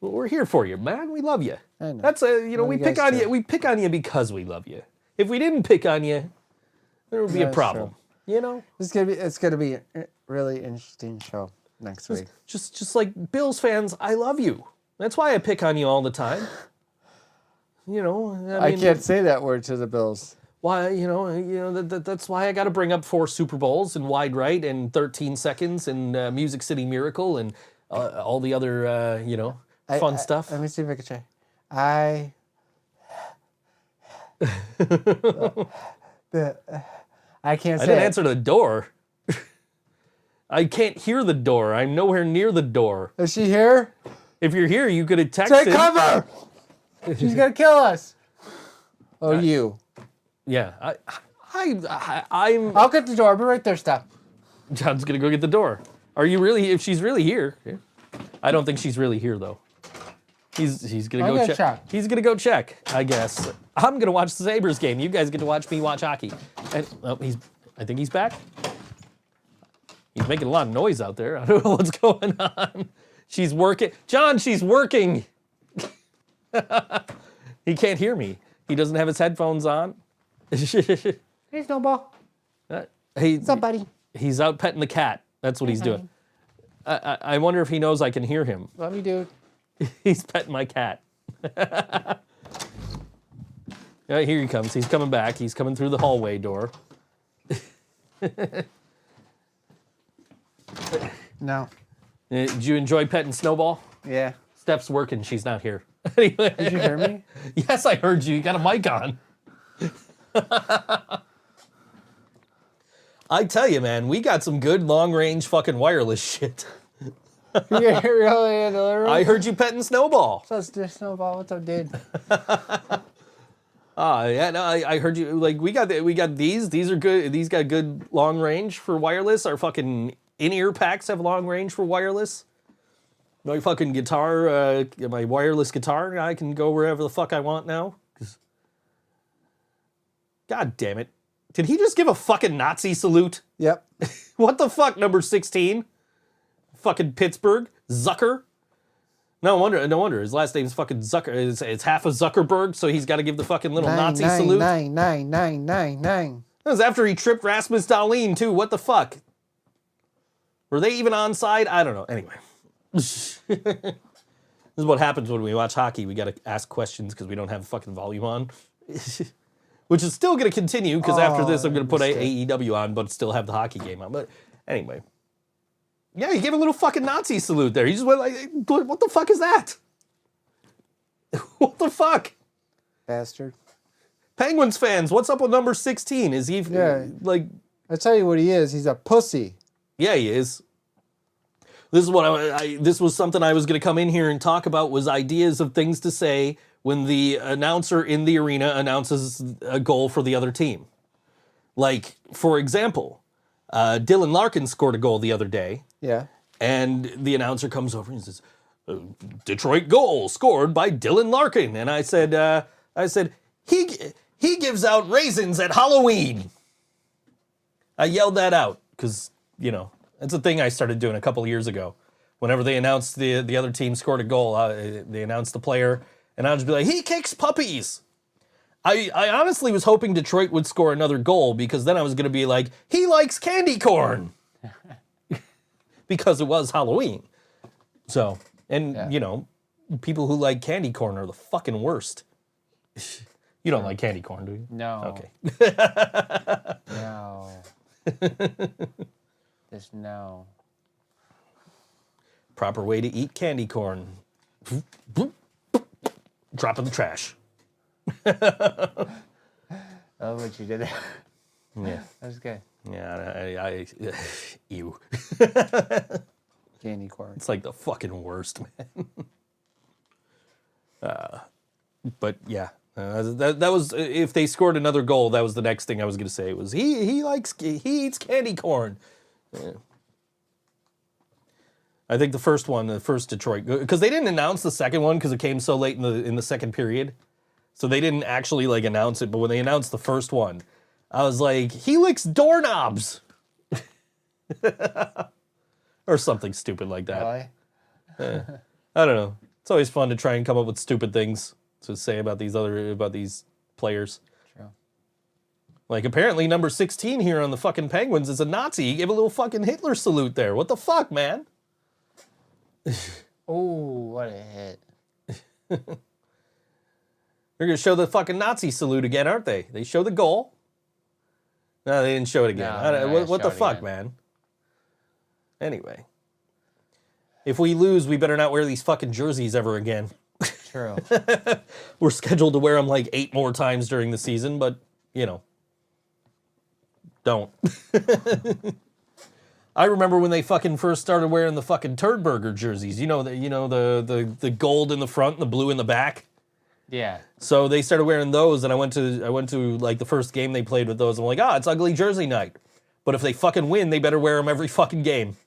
Well, we're here for you, man. We love you. I know. That's we pick on you. We pick on you because we love you. If we didn't pick on you, there would be a problem. True. It's gonna be a really interesting show next week. Just like Bills fans, I love you. That's why I pick on you all the time. I can't say that word to the Bills. Why, that's why I got to bring up 4 Super Bowls and Wide Right and 13 Seconds and Music City Miracle and all the other, fun stuff. Let me see if I can try. I can't say I didn't it. answer the door. I can't hear the door. I'm nowhere near the door. Is she here? If you're here, you could have texted. Take cover! She's gonna kill us. Oh, you. Yeah, I'm. I'll get the door. I'll be right there. Stop. John's gonna go get the door. Are you really? If she's really here, I don't think she's really here though. He's gonna I'm go gonna check. He's gonna go check. I guess I'm gonna watch the Sabres game. You guys get to watch me watch hockey. And I think he's back. He's making a lot of noise out there. I don't know what's going on. She's working. John, she's working. He can't hear me. He doesn't have his headphones on. Hey, Snowball. What's up, buddy? He's out petting the cat. That's what he's doing. I wonder if he knows I can hear him. Love you, dude. He's petting my cat. Here he comes. He's coming back. He's coming through the hallway door. No. Did you enjoy petting Snowball? Yeah. Steph's working. She's not here. Anyway. Did you hear me? Yes, I heard you. You got a mic on. I tell you, man, we got some good long-range fucking wireless shit. You really in the living room? I heard you petting Snowball. What's up, Snowball? What's up, dude? Yeah, no, I heard you. Like, we got these. These are good. These got good long range for wireless. Our fucking in-ear packs have long range for wireless. My fucking guitar, my wireless guitar, I can go wherever the fuck I want now. God damn it. Did he just give a fucking Nazi salute? Yep. What the fuck, number 16? Fucking Pittsburgh? Zucker? No wonder. His last name's fucking Zucker. It's half of Zuckerberg, so he's got to give the fucking little Nazi salute. 9. That was after he tripped Rasmus Dahlin, too. What the fuck? Were they even onside? I don't know. Anyway. This is what happens when we watch hockey. We got to ask questions because we don't have fucking volume on. Which is still going to continue because after this I'm going to put AEW on but still have the hockey game on. But anyway. Yeah, he gave a little fucking Nazi salute there. He just went like, what the fuck is that? What the fuck? Bastard. Penguins fans, what's up with number 16? Is he like... I tell you what he is. He's a pussy. Yeah, he is. This is what this was something I was going to come in here and talk about was ideas of things to say when the announcer in the arena announces a goal for the other team. Like, for example, Dylan Larkin scored a goal the other day. Yeah. And the announcer comes over and says, Detroit goal scored by Dylan Larkin. And I said, he gives out raisins at Halloween. I yelled that out because, that's a thing I started doing a couple of years ago. Whenever they announced the other team scored a goal, they announced the player, And I'll just be like, he kicks puppies. I honestly was hoping Detroit would score another goal because then I was going to be like, he likes candy corn. Because it was Halloween. So, and, you know, people who like candy corn are the fucking worst. You don't like candy corn, do you? No. Okay. No. Just no. Proper way to eat candy corn. Drop in the trash. Oh, what you did there. Yeah. That was good. Yeah, I ew. Candy corn. It's like the fucking worst, man. But yeah, that was, if they scored another goal, that was the next thing I was gonna say. Was he eats candy corn. Yeah. I think the first Detroit, because they didn't announce the second one because it came so late in the second period, so they didn't actually like announce it. But when they announced the first one, I was like, he licks doorknobs, or something stupid like that. Really? I don't know. It's always fun to try and come up with stupid things to say about these players. True. Like, apparently number 16 here on the fucking Penguins is a Nazi. He gave a little fucking Hitler salute there. What the fuck, man? Oh, what a hit. They're going to show the fucking Nazi salute again, aren't they? They show the goal. No, they didn't show it again. No, what the fuck, man? Anyway. If we lose, we better not wear these fucking jerseys ever again. True. We're scheduled to wear them like 8 more times during the season, but, you know. Don't. I remember when they fucking first started wearing the fucking Turdberger jerseys. The gold in the front and the blue in the back. Yeah. So they started wearing those, and I went to like the first game they played with those. I'm like, it's ugly jersey night. But if they fucking win, they better wear them every fucking game.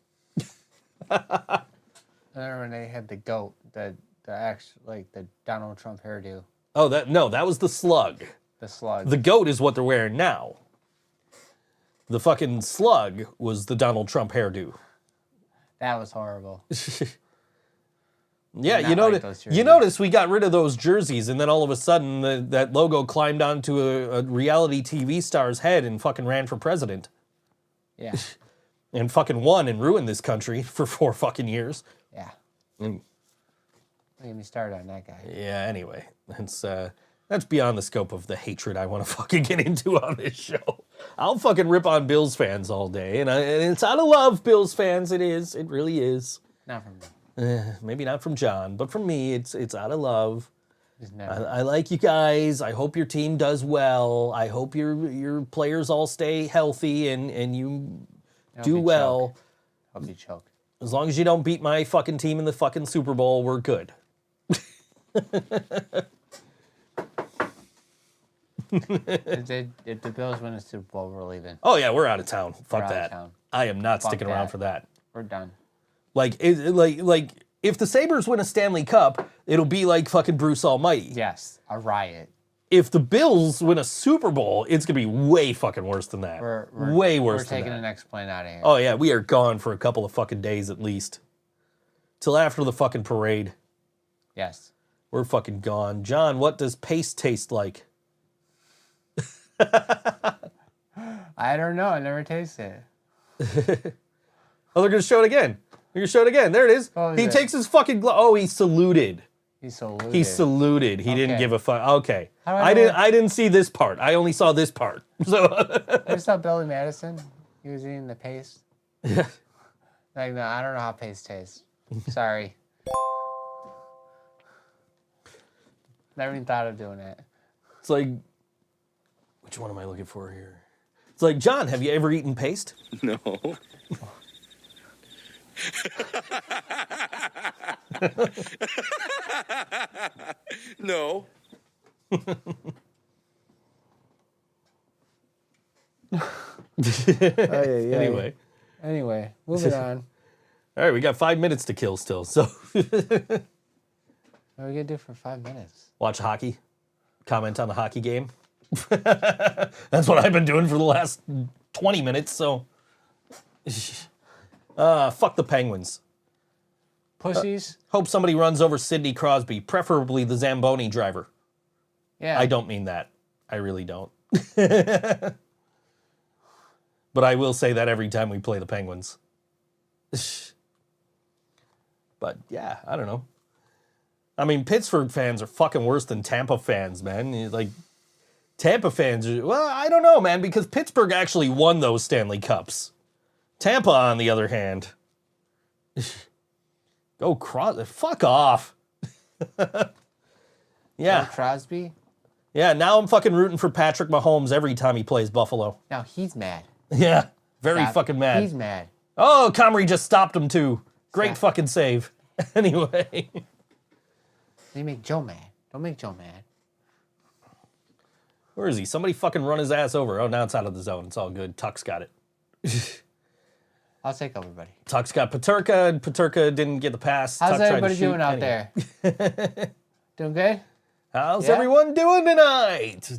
I remember when they had the goat, the Donald Trump hairdo. Oh, that was the slug. The slug. The goat is what they're wearing now. The fucking slug was the Donald Trump hairdo. That was horrible. Yeah, you notice we got rid of those jerseys, and then all of a sudden that logo climbed onto a reality TV star's head and fucking ran for president. Yeah. And fucking won and ruined this country for 4 fucking years. Yeah. And, Don't get me started on that guy. yeah, anyway, that's beyond the scope of the hatred I want to fucking get into on this show. I'll fucking rip on Bills fans all day, and it's out of love, Bills fans. It is. It really is. Not from me. Maybe not from John, but from me, it's out of love. Never. I like you guys. I hope your team does well. I hope your players all stay healthy and you do well. Hope you choke. As long as you don't beat my fucking team in the fucking Super Bowl, we're good. If the Bills win the Super Bowl, we're leaving. Oh yeah, we're out of town. Fuck out of that. town. I am not Fuck sticking around that. for that. We're done. Like if the Sabres win a Stanley Cup, it'll be like fucking Bruce Almighty. Yes, a riot. If the Bills win a Super Bowl, it's gonna be way fucking worse than that. Way worse than We're taking that. the next plane out of here. Oh yeah, we are gone for a couple of fucking days at least. Till after the fucking parade. Yes. We're fucking gone. John, what does paste taste like? I don't know. I never tasted it. Oh, they're gonna show it again. They're gonna show it again. There it is. Oh, He yeah. takes his fucking Oh, he saluted. He saluted. He saluted. He didn't Okay. give a fuck. Okay. How do I know- I didn't see this part. I only saw this part. So I saw Billy Madison. He was eating the paste. Like, no, I don't know how paste tastes. Sorry. Never even thought of doing it. it's like, which one am I looking for here? It's like, John, have you ever eaten paste? No. No. Anyway, moving on. All right, we got 5 minutes to kill still. So What are we gonna do for 5 minutes? watch hockey, comment on the hockey game. That's what I've been doing for the last 20 minutes. So fuck the Penguins. Pussies. Hope somebody runs over Sidney Crosby, preferably the Zamboni driver. Yeah. I don't mean that. I really don't. But I will say that every time we play the Penguins. But yeah, I don't know. I mean, Pittsburgh fans are fucking worse than Tampa fans, man. Like, Tampa fans are, well, I don't know, man, because Pittsburgh actually won those Stanley Cups. Tampa, on the other hand, go fuck off. Yeah. Crosby. Yeah, now I'm fucking rooting for Patrick Mahomes every time he plays Buffalo. Now he's mad. Yeah, very fucking mad. He's mad. Oh, Comrie just stopped him too. Great Stop. fucking save. Anyway. You make Joe mad. Don't make Joe mad. Where is he? Somebody fucking run his ass over. Oh, now it's out of the zone. It's all good. Tuck's got it. I'll take over, buddy. Tuck's got Paterka, and Paterka didn't get the pass. How's Tuck tried to everybody shoot doing out anyway. there? Doing good? How's Yeah? everyone doing tonight?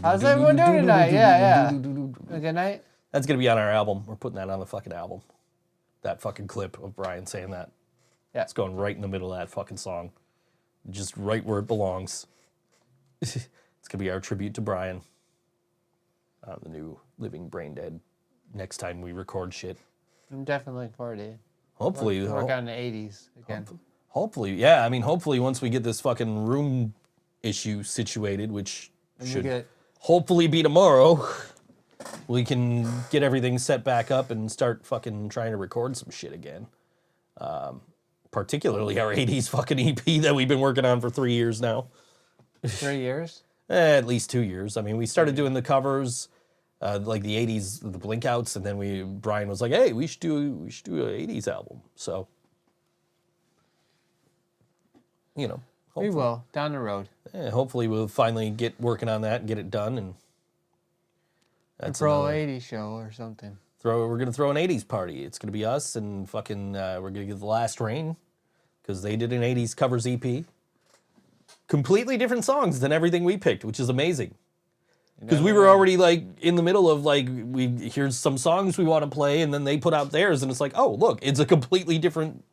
How's everyone doing tonight? Yeah. A good night? That's going to be on our album. We're putting that on the fucking album. That fucking clip of Brian saying that. Yeah. It's going right in the middle of that fucking song. Just right where it belongs. It's going to be our tribute to Brian. The new Living Brain Dead. Next time we record shit. I'm definitely looking forward to it. Hopefully. Work on the 80s again. Hopefully. Yeah, I mean, hopefully once we get this fucking room issue situated, which should hopefully be tomorrow, we can get everything set back up and start fucking trying to record some shit again. Particularly our 80s fucking EP that we've been working on for 3 years now. 3 years? At least 2 years. I mean, we started doing the covers, like the 80s, the Blink Outs, and then Brian was like, hey, we should do an 80s album. So, you know. We will, down the road. Yeah, hopefully we'll finally get working on that and get it done. And that's Pro 80s show or something. We're gonna throw an 80s party. It's gonna be us and fucking we're gonna get The Last Rain because they did an 80s covers EP. Completely different songs than everything we picked, which is amazing. Because we were already like in the middle of like here's some songs we want to play, and then they put out theirs, and it's like, oh look, it's a completely different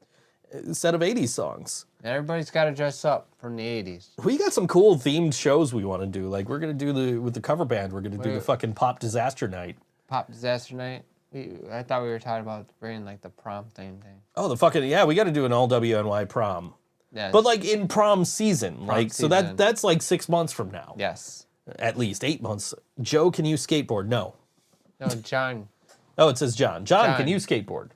set of 80s songs. Everybody's got to dress up from the 80s. We got some cool themed shows we want to do. Like we're gonna do with the cover band. We're gonna do the fucking Pop Disaster Night. Pop Disaster Night. I thought we were talking about bringing like the prom thing. Oh, the fucking yeah, we got to do an all WNY prom. Yes. But like in prom season, so that's like 6 months from now. Yes. At least 8 months. Joe, can you skateboard? No. No, John. Oh, it says John. John, can you skateboard?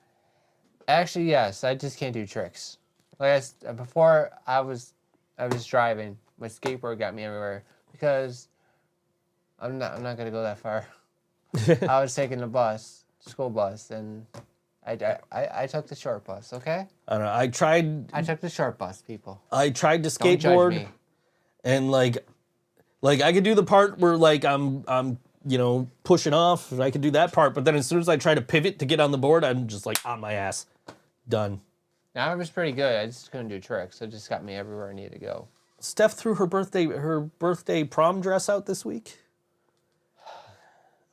Actually, yes. I just can't do tricks. Like before, I was driving. My skateboard got me everywhere because I'm not gonna go that far. I was taking the school bus, and I took the short bus. Okay. I don't know. I took the short bus, people. I tried to Don't judge skateboard, me. and like I could do the part where like I'm pushing off. I could do that part, but then as soon as I try to pivot to get on the board, I'm just like on my ass. Done. Now I was pretty good. I just couldn't do tricks. It just got me everywhere I needed to go. Steph threw her birthday prom dress out this week.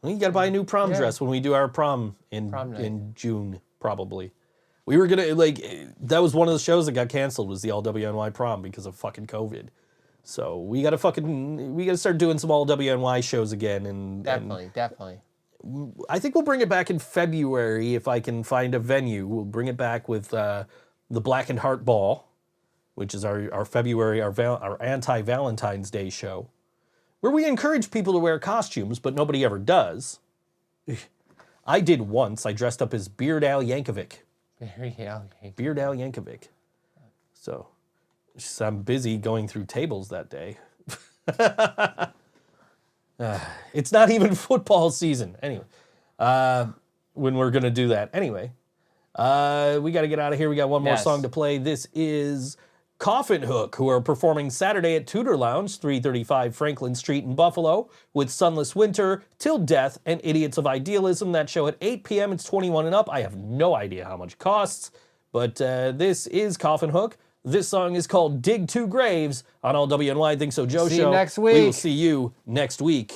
You got to buy a new prom dress when we do our prom in June, probably. We were gonna that was one of the shows that got canceled was the all WNY prom because of fucking COVID. So we gotta start doing some all WNY shows again and Definitely. I think we'll bring it back in February if I can find a venue. We'll bring it back with the Black and Heart Ball, which is our February, our anti-Valentine's Day show, where we encourage people to wear costumes, but nobody ever does. I did once. I dressed up as Beard Al Yankovic. Beard Al Yankovic. So I'm busy going through tables that day. It's not even football season. Anyway, when we're going to do that. Anyway, we got to get out of here. We got one more song to play. This is Coffin Hook, who are performing Saturday at Tudor Lounge, 335 Franklin Street in Buffalo, with Sunless Winter, Till Death, and Idiots of Idealism. That show at 8 p.m. It's 21 and up. I have no idea how much it costs, but this is Coffin Hook. This song is called Dig Two Graves on All WNY Think So Joe Show. See you next week. We will see you next week.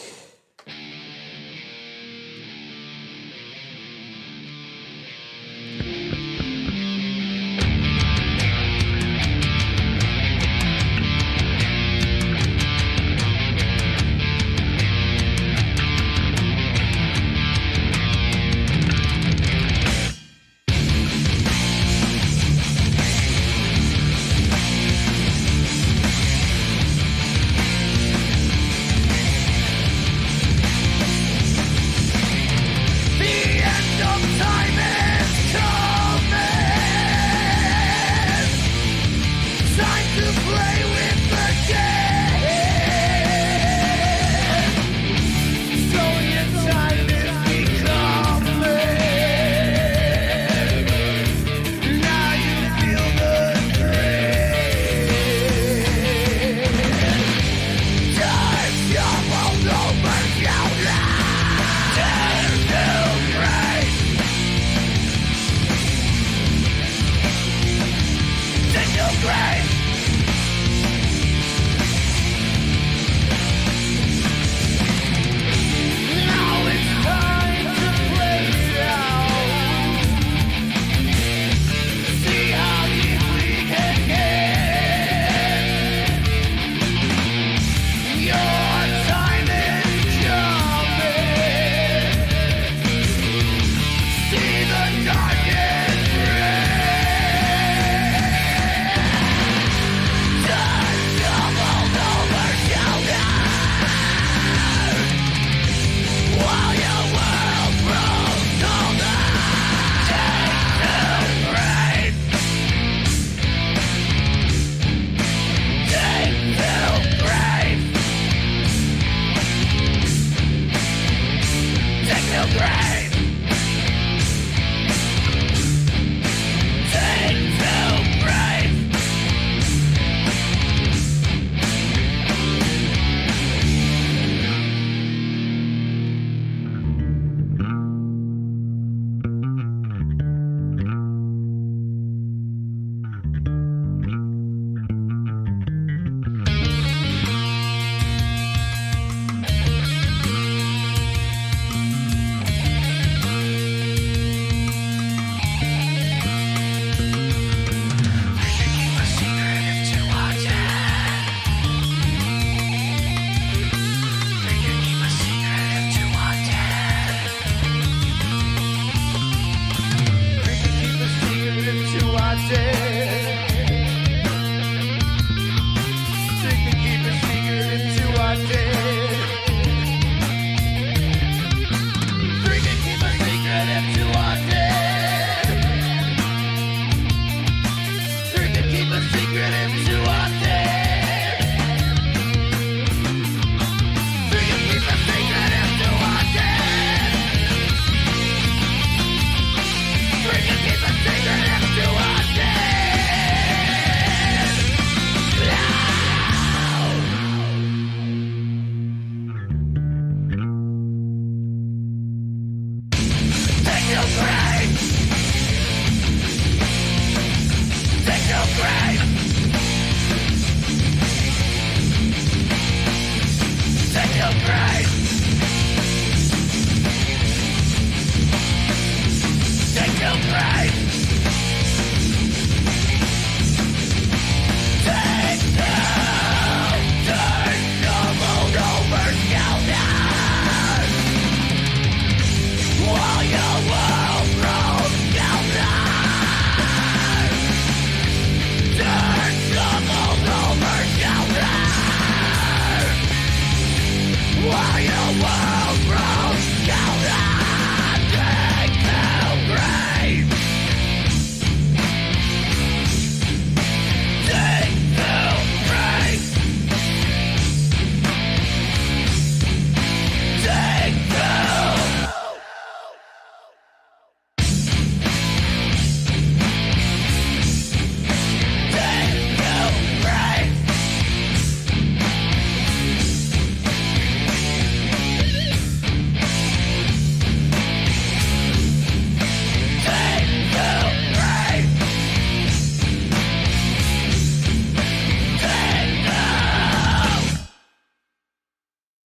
that day.